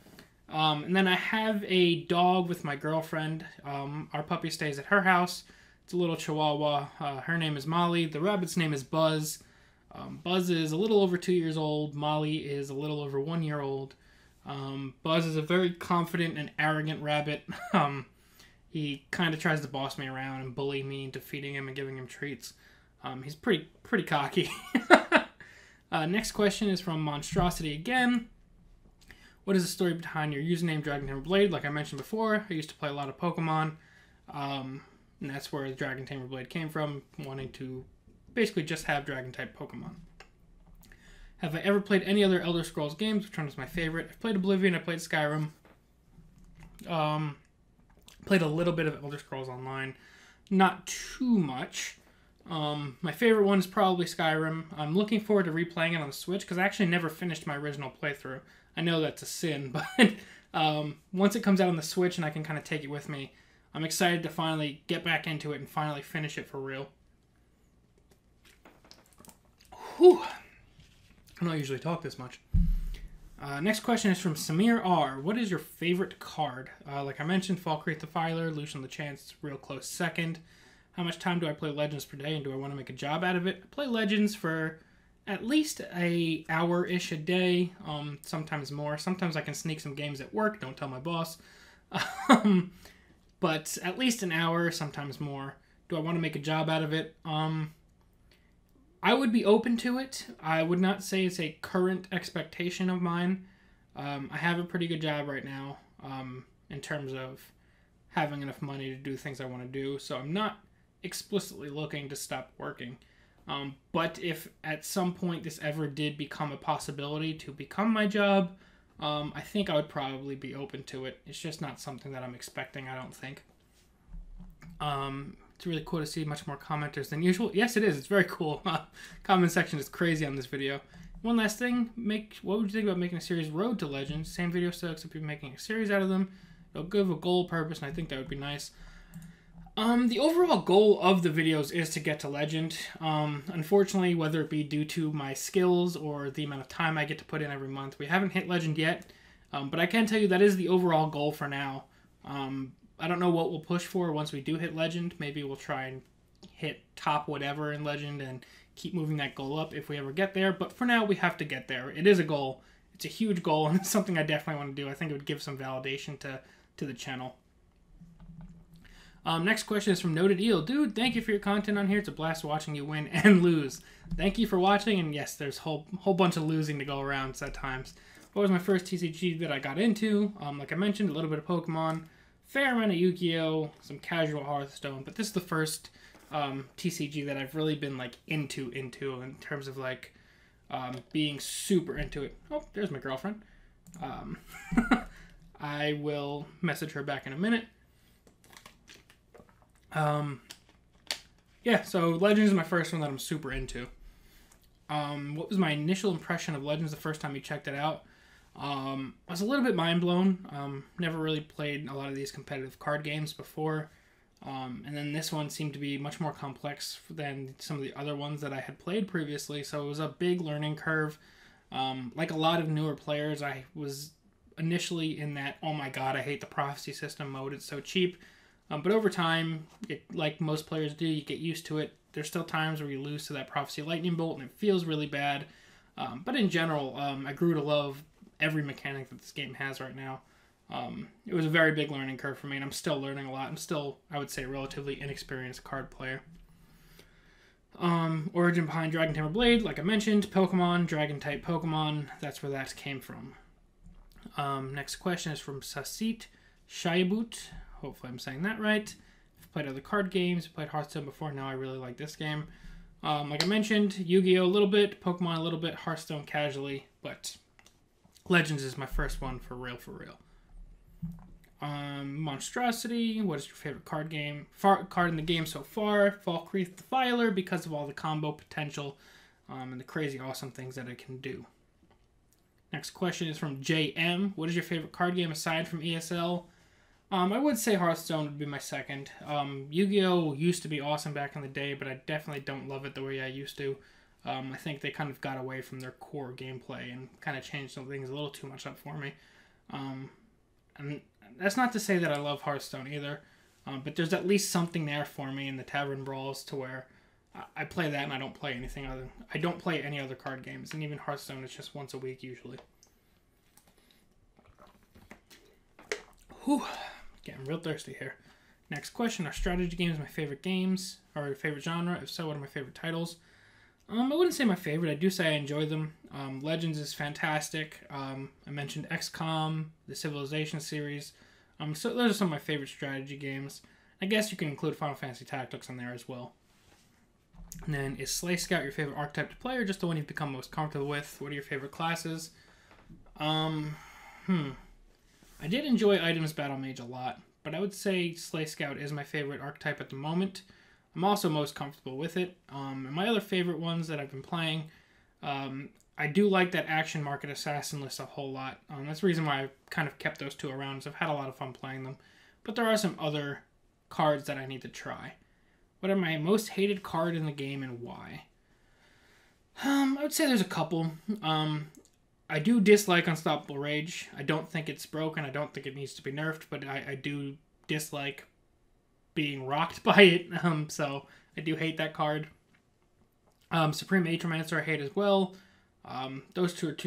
And then I have a dog with my girlfriend. Our puppy stays at her house. It's a little Chihuahua. Her name is Molly. The rabbit's name is Buzz. Buzz is a little over 2 years old. Molly is a little over 1 year old. Buzz is a very confident and arrogant rabbit. He kind of tries to boss me around and bully me into feeding him and giving him treats. He's pretty cocky. Next question is from Monstrosity again. What is the story behind your username Dragon Tamer Blade? Like I mentioned before, I used to play a lot of Pokemon. And that's where the Dragon Tamer Blade came from, wanting to basically just have Dragon-type Pokemon. Have I ever played any other Elder Scrolls games? Which one was my favorite? I've played Oblivion, I played Skyrim. Played a little bit of Elder Scrolls Online. Not too much. My favorite one is probably Skyrim. I'm looking forward to replaying it on the Switch, because I actually never finished my original playthrough. I know that's a sin, but once it comes out on the Switch and I can kind of take it with me, I'm excited to finally get back into it and finally finish it for real. Whew. I don't usually talk this much. Next question is from Samir R. What is your favorite card? Like I mentioned, Falkreath the Filer, Lucian the Chance, real close second. How much time do I play Legends per day, and do I want to make a job out of it? I play Legends for at least an hour-ish a day, sometimes more. Sometimes I can sneak some games at work, don't tell my boss. But at least an hour, sometimes more. Do I want to make a job out of it? I would be open to it. I would not say it's a current expectation of mine. I have a pretty good job right now, in terms of having enough money to do things I want to do, so I'm not explicitly looking to stop working. But if at some point this ever did become a possibility to become my job, I think I would probably be open to it. It's just not something that I'm expecting, I don't think. It's really cool to see much more commenters than usual. Yes, it is. It's very cool. Comment section is crazy on this video. One last thing. What would you think about making a series Road to Legends? Same video still, except you're making a series out of them. It'll give a goal purpose, and I think that would be nice. The overall goal of the videos is to get to Legend. Unfortunately, whether it be due to my skills or the amount of time I get to put in every month, we haven't hit Legend yet. But I can tell you that is the overall goal for now. I don't know what we'll push for once we do hit Legend. Maybe we'll try and hit top whatever in Legend and keep moving that goal up if we ever get there. But for now, we have to get there. It is a goal. It's a huge goal, and it's something I definitely want to do. I think it would give some validation to the channel. Next question is from Noted Eel. Dude, thank you for your content on here. It's a blast watching you win and lose. Thank you for watching, and yes, there's a whole bunch of losing to go around at times. What was my first TCG that I got into? Like I mentioned, a little bit of Pokemon, fair amount of Yu-Gi-Oh!, some casual Hearthstone, but this is the first TCG that I've really been like into in terms of like being super into it. Oh, there's my girlfriend. I will message her back in a minute. Yeah, so Legends is my first one that I'm super into. What was my initial impression of Legends the first time you checked it out? I was a little bit mind blown. Never really played a lot of these competitive card games before. And then this one seemed to be much more complex than some of the other ones that I had played previously. So it was a big learning curve. Like a lot of newer players, I was initially in that, oh my god, I hate the prophecy system mode. It's so cheap. But over time, like most players do, you get used to it. There's still times where you lose to that prophecy lightning bolt and it feels really bad. But in general, I grew to love every mechanic that this game has right now. It was a very big learning curve for me, and I'm still learning a lot. I'm still, I would say, a relatively inexperienced card player. Origin behind Dragon Tamer Blade, like I mentioned. Pokemon, Dragon-type Pokemon. That's where that came from. Next question is from Sasit Shayabut. Hopefully I'm saying that right. I've played other card games. I've played Hearthstone before. Now I really like this game. Like I mentioned, Yu-Gi-Oh! A little bit. Pokemon a little bit. Hearthstone casually. But Legends is my first one for real, for real. Monstrosity. What is your favorite card in the game so far? Falkreath the Filer, because of all the combo potential and the crazy awesome things that it can do. Next question is from JM. What is your favorite card game aside from ESL? I would say Hearthstone would be my second. Yu-Gi-Oh! Used to be awesome back in the day, but I definitely don't love it the way I used to. I think they kind of got away from their core gameplay and kind of changed some things a little too much up for me. And that's not to say that I love Hearthstone either, but there's at least something there for me in the Tavern Brawls to where I play that and I don't play anything other. I don't play any other card games, and even Hearthstone is just once a week usually. Whew, getting real thirsty here. Next question: are strategy games my favorite games or favorite genre? If so, what are my favorite titles? I wouldn't say my favorite. I do say I enjoy them. Legends is fantastic. I mentioned XCOM, the Civilization series. So those are some of my favorite strategy games. I guess you can include Final Fantasy Tactics in there as well. And then, is Slay Scout your favorite archetype to play, or just the one you've become most comfortable with? What are your favorite classes? I did enjoy Items Battle Mage a lot, but I would say Slay Scout is my favorite archetype at the moment. I'm also most comfortable with it. And my other favorite ones that I've been playing, I do like that Action Market Assassin list a whole lot. That's the reason why I've kind of kept those two around, so I've had a lot of fun playing them. But there are some other cards that I need to try. What are my most hated card in the game and why? I would say there's a couple. I do dislike Unstoppable Rage. I don't think it's broken. I don't think it needs to be nerfed, but I do dislike being rocked by it. So I do hate that card. Supreme Atromancer I hate as well. Those two are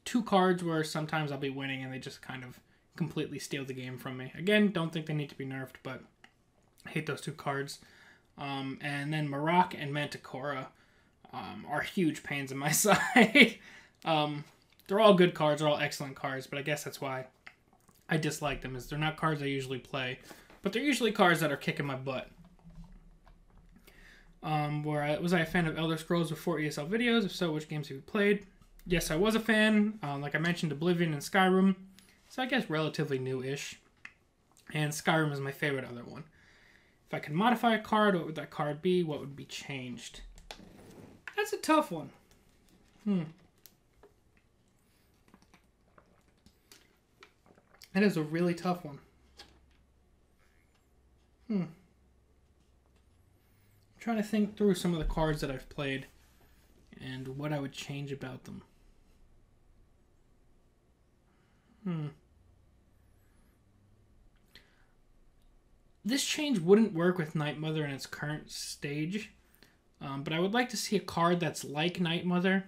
two cards where sometimes I'll be winning and they just kind of completely steal the game from me. Again, don't think they need to be nerfed, but I hate those two cards. And then Marak and Manticora are huge pains in my side. They're all good cards, they're all excellent cards, but I guess that's why I dislike them, is they're not cards I usually play, but they're usually cards that are kicking my butt. Was I a fan of Elder Scrolls before ESL videos? If so, which games have you played? Yes, I was a fan. Like I mentioned, Oblivion and Skyrim. So I guess relatively new-ish. And Skyrim is my favorite other one. If I could modify a card, what would that card be? What would be changed? That's a tough one. That is a really tough one. I'm trying to think through some of the cards that I've played and what I would change about them. This change wouldn't work with Night Mother in its current stage, but I would like to see a card that's like Night Mother,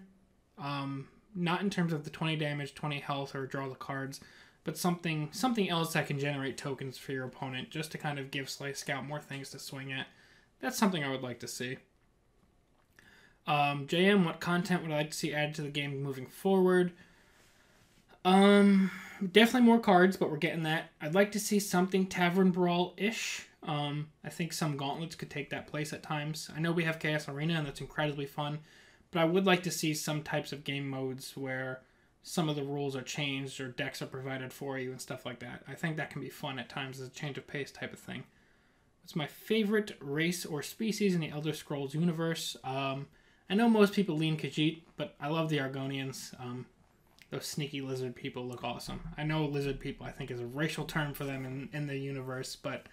not in terms of the 20 damage, 20 health, or draw the cards, but something else that can generate tokens for your opponent, just to kind of give Slay Scout more things to swing at. That's something I would like to see. JM, what content would I like to see added to the game moving forward? Definitely more cards, but we're getting that. I'd like to see something Tavern Brawl-ish. I think some gauntlets could take that place at times. I know we have Chaos Arena, and that's incredibly fun, but I would like to see some types of game modes where some of the rules are changed or decks are provided for you and stuff like that. I think that can be fun at times as a change of pace type of thing. What's my favorite race or species in the Elder Scrolls universe? I know most people lean Khajiit, but I love the Argonians. Those sneaky lizard people look awesome. I know lizard people, I think, is a racial term for them in the universe, but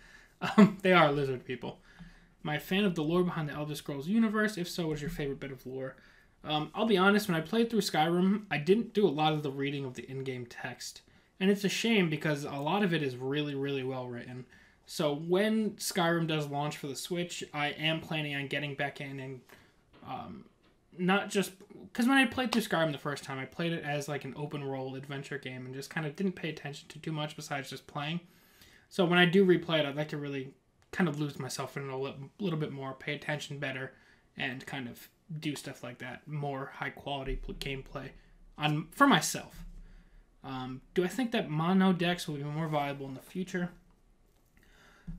they are lizard people. Am I a fan of the lore behind the Elder Scrolls universe? If so, what is your favorite bit of lore? I'll be honest, when I played through Skyrim, I didn't do a lot of the reading of the in-game text. And it's a shame because a lot of it is really, really well written. So when Skyrim does launch for the Switch, I am planning on getting back in and not just... Because when I played through Skyrim the first time, I played it as like an open-world adventure game and just kind of didn't pay attention to too much besides just playing. So when I do replay it, I'd like to really kind of lose myself in it a little bit more, pay attention better, and kind of do stuff like that, more high quality gameplay for myself. Do I think that mono decks will be more viable in the future?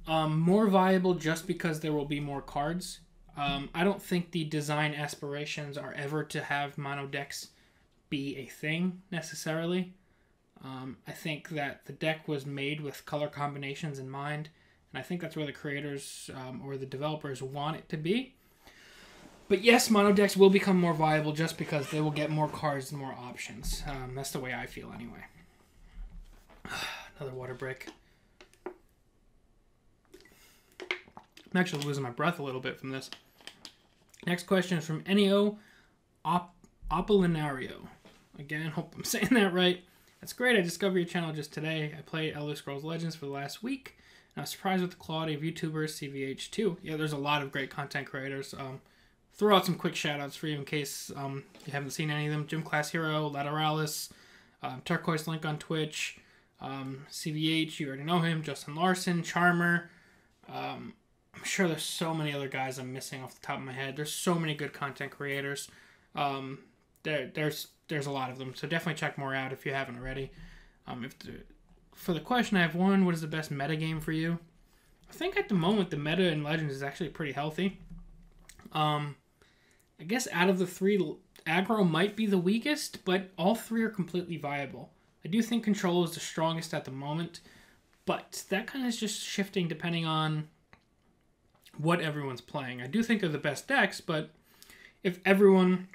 More viable just because there will be more cards. I don't think the design aspirations are ever to have mono decks be a thing necessarily. I think that the deck was made with color combinations in mind, and I think that's where the creators or the developers want it to be. But yes, mono decks will become more viable just because they will get more cards and more options. That's the way I feel anyway. Another water break. I'm actually losing my breath a little bit from this. Next question is from Ennio Apollinario. Again, hope I'm saying that right. That's great. I discovered your channel just today. I played Elder Scrolls Legends for the last week, and I was surprised with the quality of YouTubers, CVH too. Yeah, there's a lot of great content creators. Throw out some quick shout-outs for you in case you haven't seen any of them. Gym Class Hero, Lateralis, Turquoise Link on Twitch, CVH, you already know him, Justin Larson, Charmer. I'm sure there's so many other guys I'm missing off the top of my head. There's so many good content creators. There's a lot of them, so definitely check more out if you haven't already. For the question, I have one. What is the best meta game for you? I think at the moment the meta in Legends is actually pretty healthy. I guess out of the three, aggro might be the weakest, but all three are completely viable. I do think control is the strongest at the moment, but that kind of is just shifting depending on what everyone's playing. I do think they're the best decks, but if everyone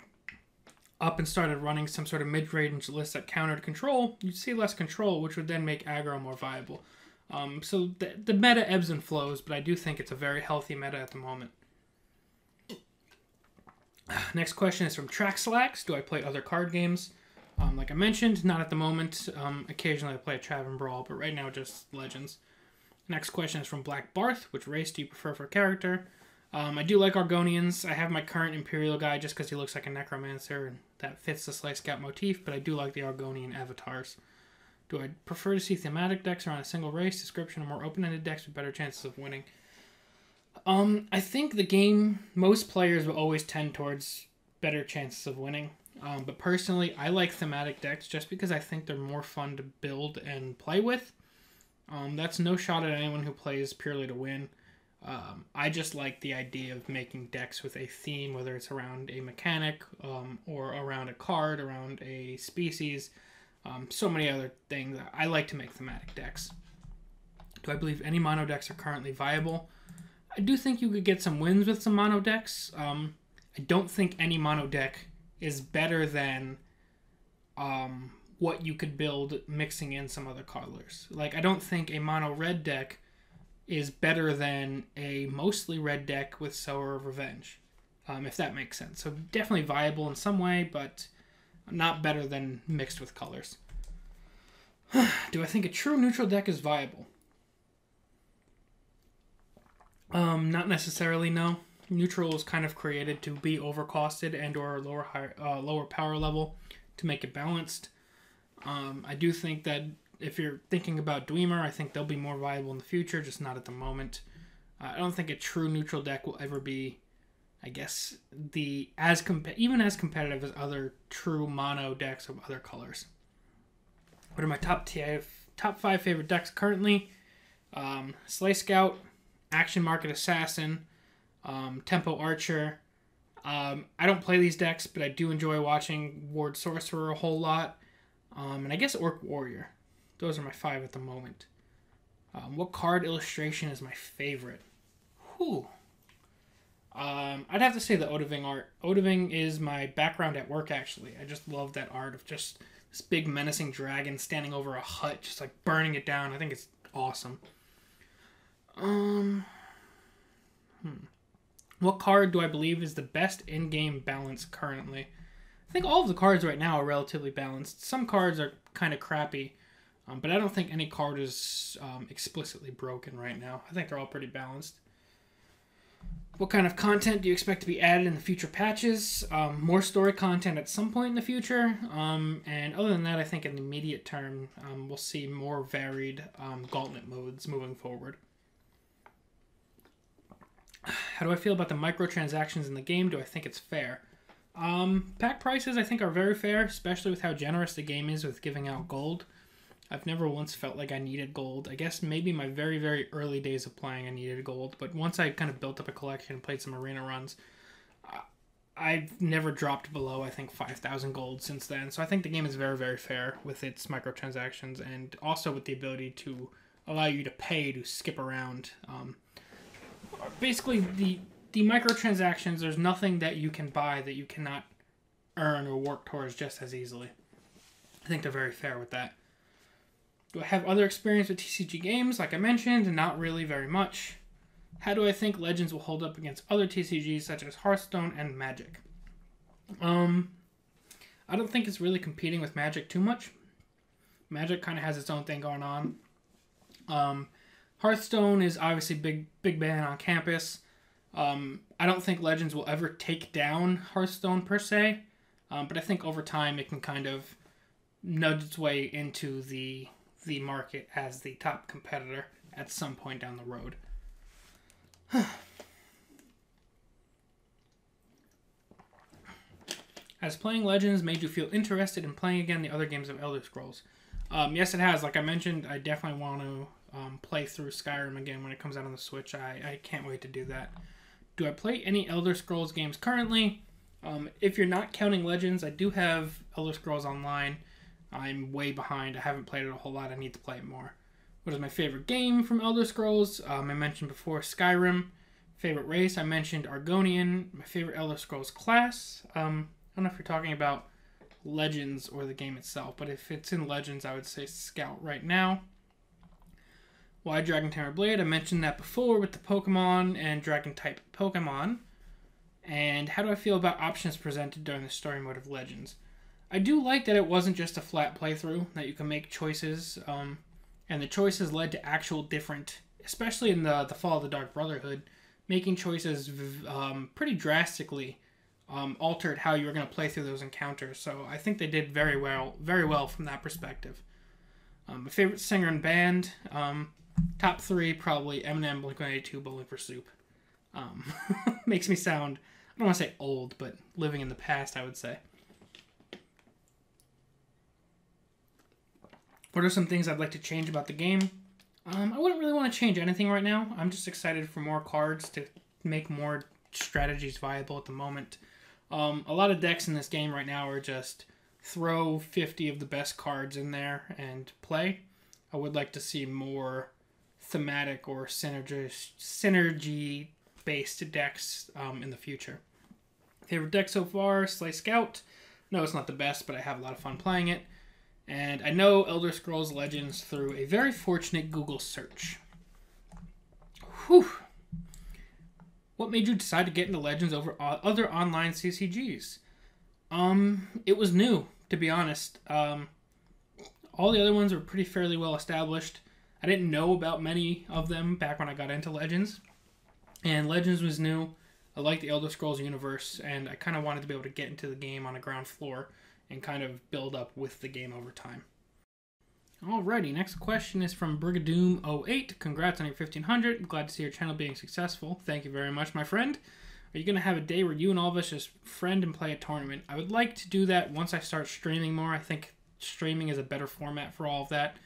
up and started running some sort of mid-range list that countered control, you'd see less control, which would then make aggro more viable. So the meta ebbs and flows, but I do think it's a very healthy meta at the moment. Next question is from Traxlax. Do I play other card games? Like I mentioned, not at the moment. Occasionally I play a Trav Brawl, but right now just Legends. Next question is from Black Barth. Which race do you prefer for character? I do like Argonians. I have my current Imperial guy just because he looks like a Necromancer, and that fits the Slice Scout motif, but I do like the Argonian avatars. Do I prefer to see thematic decks around a single race, description, or more open-ended decks with better chances of winning? I think the game, most players will always tend towards better chances of winning. But personally, I like thematic decks just because I think they're more fun to build and play with. That's no shot at anyone who plays purely to win. I just like the idea of making decks with a theme, whether it's around a mechanic or around a card, around a species, so many other things. I like to make thematic decks. Do I believe any mono decks are currently viable? I do think you could get some wins with some mono decks. I don't think any mono deck is better than what you could build mixing in some other colors. Like, I don't think a mono red deck is better than a mostly red deck with Sower of Revenge, if that makes sense. So definitely viable in some way, but not better than mixed with colors. Do I think a true neutral deck is viable? Not necessarily, no. Neutral is kind of created to be overcosted and or lower power level to make it balanced. I do think that if you're thinking about Dwemer, I think they'll be more viable in the future, just not at the moment. I don't think a true neutral deck will ever be, I guess, even as competitive as other true mono decks of other colors. What are my top 5 favorite decks currently? Slice Scout, Action Market Assassin, Tempo Archer. I don't play these decks, but I do enjoy watching Ward Sorcerer a whole lot. And I guess Orc Warrior. Those are my 5 at the moment. What card illustration is my favorite? Whew. I'd have to say the Odahviing art. Odahviing is my background at work, actually. I just love that art of just this big menacing dragon standing over a hut, just like burning it down. I think it's awesome. What card do I believe is the best in-game balance currently? I think all of the cards right now are relatively balanced. Some cards are kind of crappy, but I don't think any card is explicitly broken right now. I think they're all pretty balanced. What kind of content do you expect to be added in the future patches? More story content at some point in the future. And other than that, I think in the immediate term, we'll see more varied Gauntlet modes moving forward. How do I feel about the microtransactions in the game? Do I think it's fair? Pack prices I think are very fair, especially with how generous the game is with giving out gold. I've never once felt like I needed gold. I guess maybe my very, very early days of playing I needed gold, but once I kind of built up a collection and played some arena runs, I've never dropped below, I think, 5,000 gold since then. So I think the game is very, very fair with its microtransactions and also with the ability to allow you to pay to skip around. Basically, the microtransactions, there's nothing that you can buy that you cannot earn or work towards just as easily. I think they're very fair with that. Do I have other experience with TCG games? Like I mentioned, not really very much. How do I think Legends will hold up against other TCGs such as Hearthstone and Magic? I don't think it's really competing with Magic too much. Magic kind of has its own thing going on. Hearthstone is obviously big ban on campus. I don't think Legends will ever take down Hearthstone per se, but I think over time it can kind of nudge its way into the market as the top competitor at some point down the road. Has playing Legends made you feel interested in playing again the other games of Elder Scrolls? Yes, it has. Like I mentioned, I definitely want to play through Skyrim again when it comes out on the Switch. I can't wait to do that. Do I play any Elder Scrolls games currently? If you're not counting Legends, I do have Elder Scrolls Online. I'm way behind. I haven't played it a whole lot. I need to play it more. What is my favorite game from Elder Scrolls? I mentioned before Skyrim. Favorite race? I mentioned Argonian. My favorite Elder Scrolls class? I don't know if you're talking about Legends or the game itself, but if it's in Legends, I would say Scout right now. Why Dragon Tamer Blade? I mentioned that before with the Pokemon and Dragon-type Pokemon. And how do I feel about options presented during the story mode of Legends? I do like that it wasn't just a flat playthrough, that you can make choices, and the choices led to actual different, especially in the Fall of the Dark Brotherhood, making choices pretty drastically altered how you were going to play through those encounters. So I think they did very well from that perspective. My favorite singer and band, top 3 probably Eminem, Blink-182, Bowling for Soup. Makes me sound, I don't want to say old, but living in the past, I would say. What are some things I'd like to change about the game? I wouldn't really want to change anything right now. I'm just excited for more cards to make more strategies viable at the moment. A lot of decks in this game right now are just throw 50 of the best cards in there and play. I would like to see more thematic or synergy-based decks in the future. Favorite deck so far? Slay Scout. No, it's not the best, but I have a lot of fun playing it. And I know Elder Scrolls Legends through a very fortunate Google search. Whew. What made you decide to get into Legends over other online CCGs? It was new, to be honest. All the other ones were pretty fairly well established. I didn't know about many of them back when I got into Legends. And Legends was new. I liked the Elder Scrolls universe, and I kind of wanted to be able to get into the game on a ground floor and kind of build up with the game over time. Alrighty, next question is from Brigadoom08. Congrats on your 1500. Glad to see your channel being successful. Thank you very much, my friend. Are you going to have a day where you and all of us just friend and play a tournament? I would like to do that once I start streaming more. I think streaming is a better format for all of that.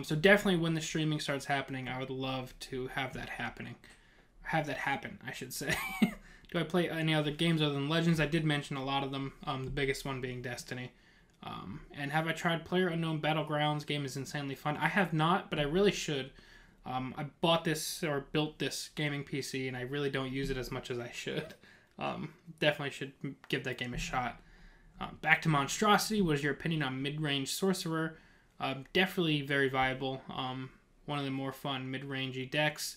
So definitely when the streaming starts happening, I would love to have that happening. Have that happen, I should say. Do I play any other games other than Legends? I did mention a lot of them, the biggest one being Destiny. And have I tried PlayerUnknown Battlegrounds? Game is insanely fun. I have not, but I really should. I bought this, or built this gaming PC, and I really don't use it as much as I should. Definitely should give that game a shot. Back to Monstrosity, what is your opinion on mid-range Sorcerer? Definitely very viable. One of the more fun mid-rangey decks.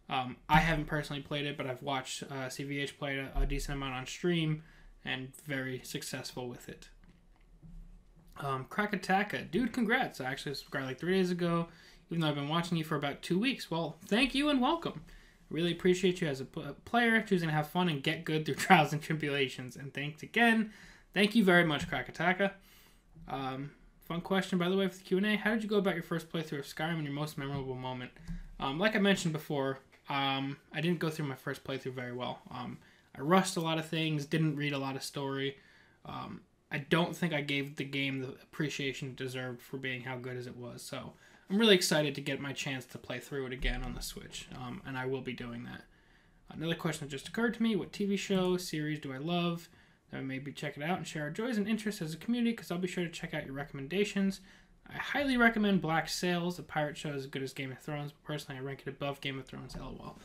I haven't personally played it, but I've watched CVH play a decent amount on stream, and very successful with it. Krakataka, dude, congrats. I actually subscribed like 3 days ago, even though I've been watching you for about 2 weeks. Well, thank you and welcome. I really appreciate you as a player, choosing to have fun and get good through trials and tribulations. And thanks again. Thank you very much, Krakataka. Fun question, by the way, for the Q&A. How did you go about your first playthrough of Skyrim and your most memorable moment? Like I mentioned before, I didn't go through my first playthrough very well. I rushed a lot of things, didn't read a lot of story. I don't think I gave the game the appreciation it deserved for being how good as it was. So I'm really excited to get my chance to play through it again on the Switch, and I will be doing that. Another question that just occurred to me: what TV show, series do I love? That I maybe check it out and share our joys and interests as a community, because I'll be sure to check out your recommendations. I highly recommend Black Sails. The pirate show is as good as Game of Thrones. Personally, I rank it above Game of Thrones. LOL.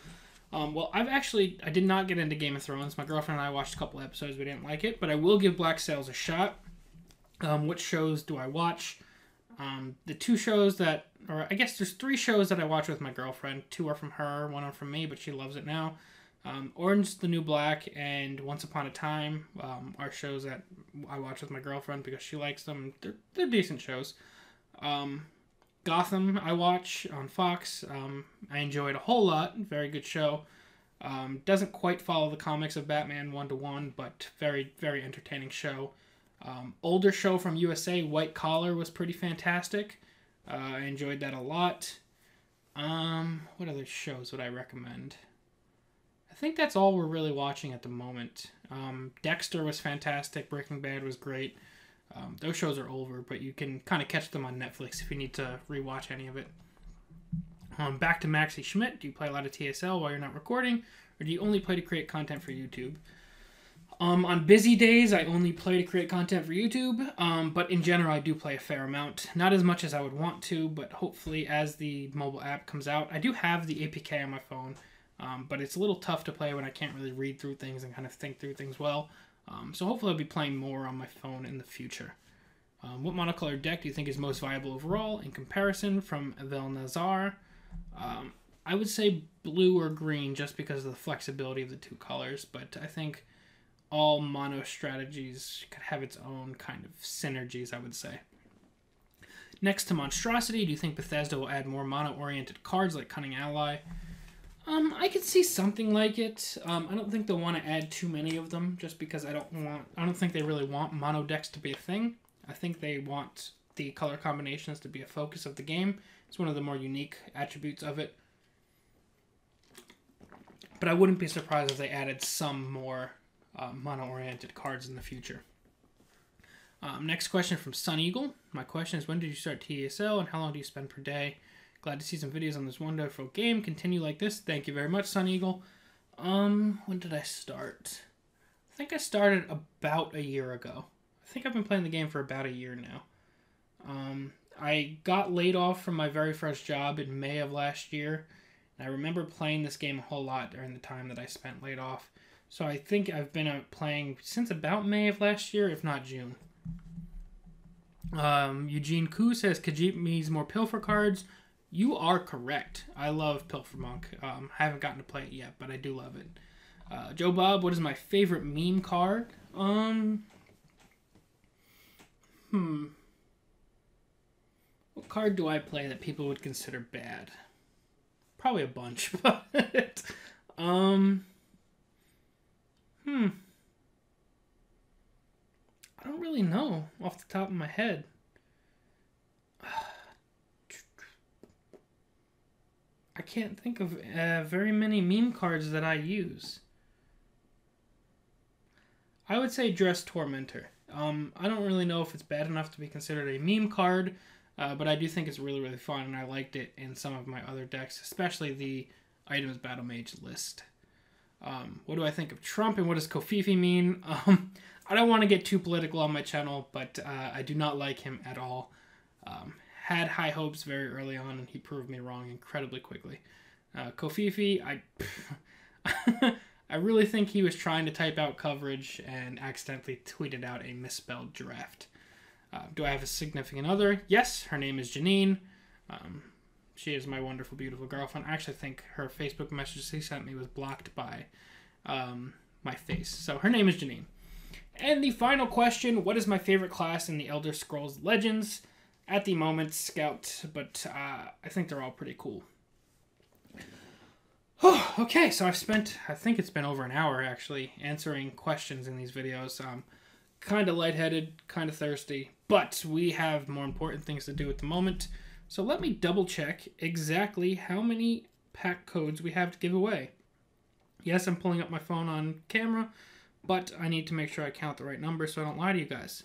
Well, I did not get into Game of Thrones. My girlfriend and I watched a couple episodes. We didn't like it, but I will give Black Sails a shot. What shows do I watch? The two shows that, or I guess there's 3 shows that I watch with my girlfriend. 2 are from her, 1 are from me, but she loves it now. Orange is the New Black and Once Upon a Time are shows that I watch with my girlfriend because she likes them. They're decent shows. Gotham I watch on Fox. I enjoy it a whole lot. Very good show. Doesn't quite follow the comics of Batman 1-to-1, but very, very entertaining show. Older show from USA, White Collar, was pretty fantastic. I enjoyed that a lot. What other shows would I recommend? I think that's all we're really watching at the moment. Dexter was fantastic. Breaking Bad was great. Those shows are over, but you can kind of catch them on Netflix if you need to rewatch any of it. Back to Maxie Schmidt. Do you play a lot of TSL while you're not recording, or do you only play to create content for YouTube? On busy days, I only play to create content for YouTube, but in general, I do play a fair amount. Not as much as I would want to, but hopefully as the mobile app comes out. I do have the APK on my phone, but it's a little tough to play when I can't really read through things and kind of think through things well. So hopefully I'll be playing more on my phone in the future. What monocolor deck do you think is most viable overall in comparison from Velnazar? I would say blue or green just because of the flexibility of the 2 colors, but I think all mono strategies could have its own kind of synergies, I would say. Next to Monstrosity, do you think Bethesda will add more mono-oriented cards like Cunning Ally? I could see something like it. I don't think they'll want to add too many of them, just because I don't think they really want mono decks to be a thing. I think they want the color combinations to be a focus of the game. It's one of the more unique attributes of it. But I wouldn't be surprised if they added some more mono-oriented cards in the future. Next question from Sun Eagle. My question is, when did you start TSL and how long do you spend per day? Glad to see some videos on this wonderful game. Continue like this. Thank you very much, Sun Eagle. When did I start? I think I started about a year ago. I think I've been playing the game for about a year now. I got laid off from my very first job in May of last year. And I remember playing this game a whole lot during the time that I spent laid off. So I think I've been playing since about May of last year, if not June. Eugene Koo says, Khajiit needs more Pilfer cards. You are correct. I love Pilfer Monk. I haven't gotten to play it yet, but I do love it. Joe Bob, what is my favorite meme card? What card do I play that people would consider bad? Probably a bunch, but I don't really know off the top of my head. I can't think of very many meme cards that I use. I would say Dress Tormentor. I don't really know if it's bad enough to be considered a meme card, but I do think it's really, really fun, and I liked it in some of my other decks, especially the Items Battle Mage list. What do I think of Trump, and what does Kofifi mean? I don't want to get too political on my channel, but I do not like him at all. Had high hopes very early on, and he proved me wrong incredibly quickly. Kofifi, I really think he was trying to type out coverage and accidentally tweeted out a misspelled draft. Do I have a significant other? Yes, her name is Janine. She is my wonderful, beautiful girlfriend. I actually think her Facebook message she sent me was blocked by my face. So her name is Janine. And the final question, what is my favorite class in the Elder Scrolls Legends? At the moment, Scout, but I think they're all pretty cool. Okay, so I think it's been over an hour, actually, answering questions in these videos. Kind of lightheaded, kind of thirsty, but we have more important things to do at the moment. So let me double check exactly how many pack codes we have to give away. Yes, I'm pulling up my phone on camera, but I need to make sure I count the right number so I don't lie to you guys.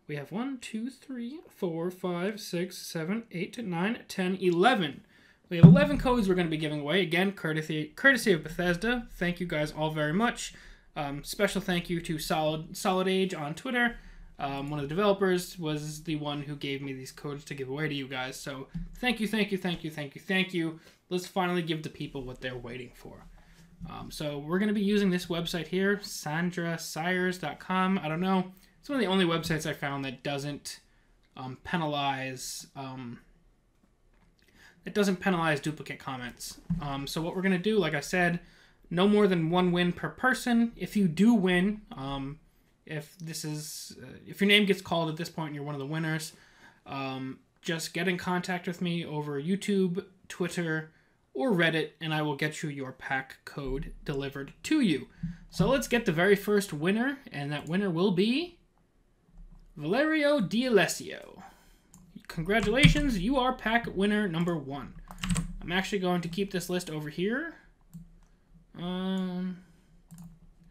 We have 1, 2, 3, 4, 5, 6, 7, 8, 9, 10, 11. We have 11 codes we're going to be giving away. Again, courtesy of Bethesda. Thank you guys all very much. Special thank you to Solid Age on Twitter. One of the developers was the one who gave me these codes to give away to you guys. So thank you, thank you, thank you, thank you, thank you. Let's finally give the people what they're waiting for. So we're going to be using this website here, sandrasires.com. I don't know. It's one of the only websites I found that doesn't penalize duplicate comments. So what we're going to do, like I said, no more than 1 win per person. If you do win, if your name gets called at this point and you're one of the winners, just get in contact with me over YouTube, Twitter, or Reddit, and I will get you your pack code delivered to you. So let's get the very first winner, and that winner will be Valerio D'Alessio. Congratulations, you are pack winner number 1. I'm actually going to keep this list over here. And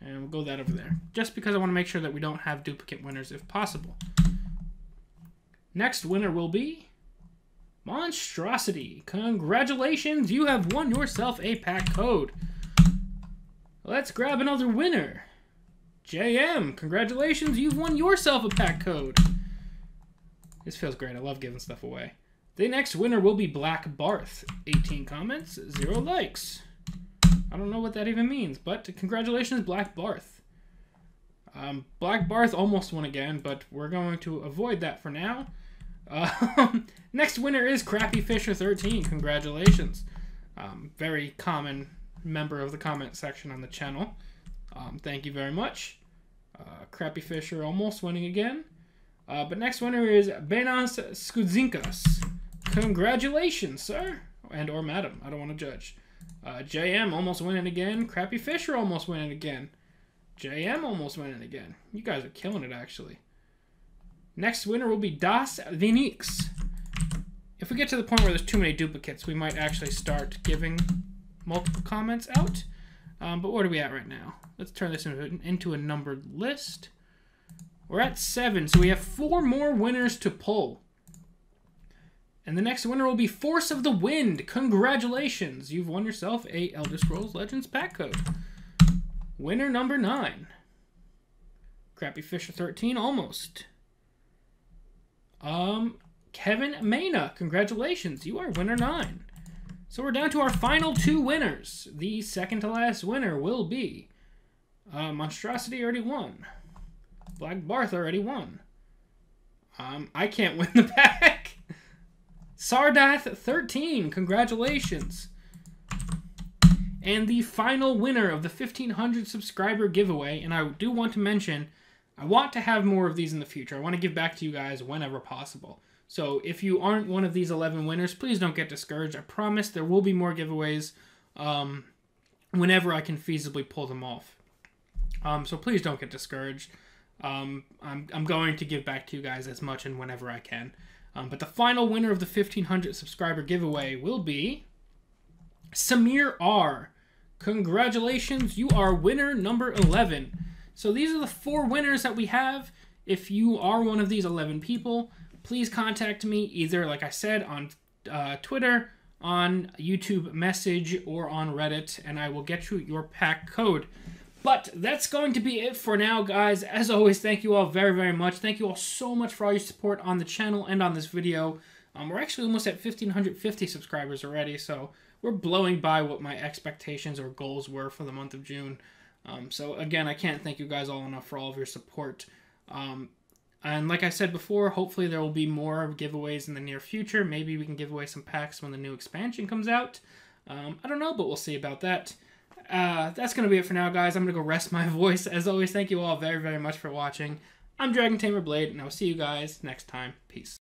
we'll go that over there. Just because I want to make sure that we don't have duplicate winners if possible. Next winner will be Monstrosity. Congratulations, you have won yourself a pack code. Let's grab another winner. JM, congratulations, you've won yourself a pack code. This feels great. I love giving stuff away. The next winner will be Black Barth. 18 comments, 0 likes. I don't know what that even means, but congratulations, Black Barth. Black Barth almost won again, but we're going to avoid that for now. Next winner is Crappy Fisher 13. Congratulations. Very common member of the comment section on the channel. Thank you very much. Crappy Fisher almost winning again. But next winner is Benas Skudzinkas. Congratulations, sir. And or madam. I don't want to judge. JM almost winning again. Crappy Fisher almost winning again. JM almost winning again. You guys are killing it, actually. Next winner will be Das Vinix. If we get to the point where there's too many duplicates, we might actually start giving multiple comments out. But where are we at right now? Let's turn this into a numbered list. We're at 7, so we have 4 more winners to pull. And the next winner will be Force of the Wind. Congratulations. You've won yourself a Elder Scrolls Legends pack code. Winner number 9. Crappy Fisher 13, almost. Kevin Mena. Congratulations. You are winner 9. So we're down to our final 2 winners. The second to last winner will be Monstrosity already won. Black Barth already won. I can't win the pack. Sardath 13, congratulations. And the final winner of the 1,500 subscriber giveaway, and I do want to mention, I want to have more of these in the future. I want to give back to you guys whenever possible. So if you aren't one of these 11 winners, please don't get discouraged. I promise there will be more giveaways whenever I can feasibly pull them off. So please don't get discouraged. I'm going to give back to you guys as much and whenever I can. But the final winner of the 1,500 subscriber giveaway will be Samir R. Congratulations, you are winner number 11. So these are the 4 winners that we have. If you are one of these 11 people, please contact me either, like I said, on Twitter, on YouTube message, or on Reddit, and I will get you your pack code. But that's going to be it for now, guys. As always, thank you all very, very much. Thank you all so much for all your support on the channel and on this video. We're actually almost at 1,550 subscribers already, so we're blowing by what my expectations or goals were for the month of June. So again, I can't thank you guys all enough for all of your support. And like I said before, hopefully there will be more giveaways in the near future. Maybe we can give away some packs when the new expansion comes out. I don't know, but we'll see about that. That's going to be it for now, guys. I'm going to go rest my voice. As always, thank you all very, very much for watching. I'm Dragon Tamer Blade, and I'll see you guys next time. Peace.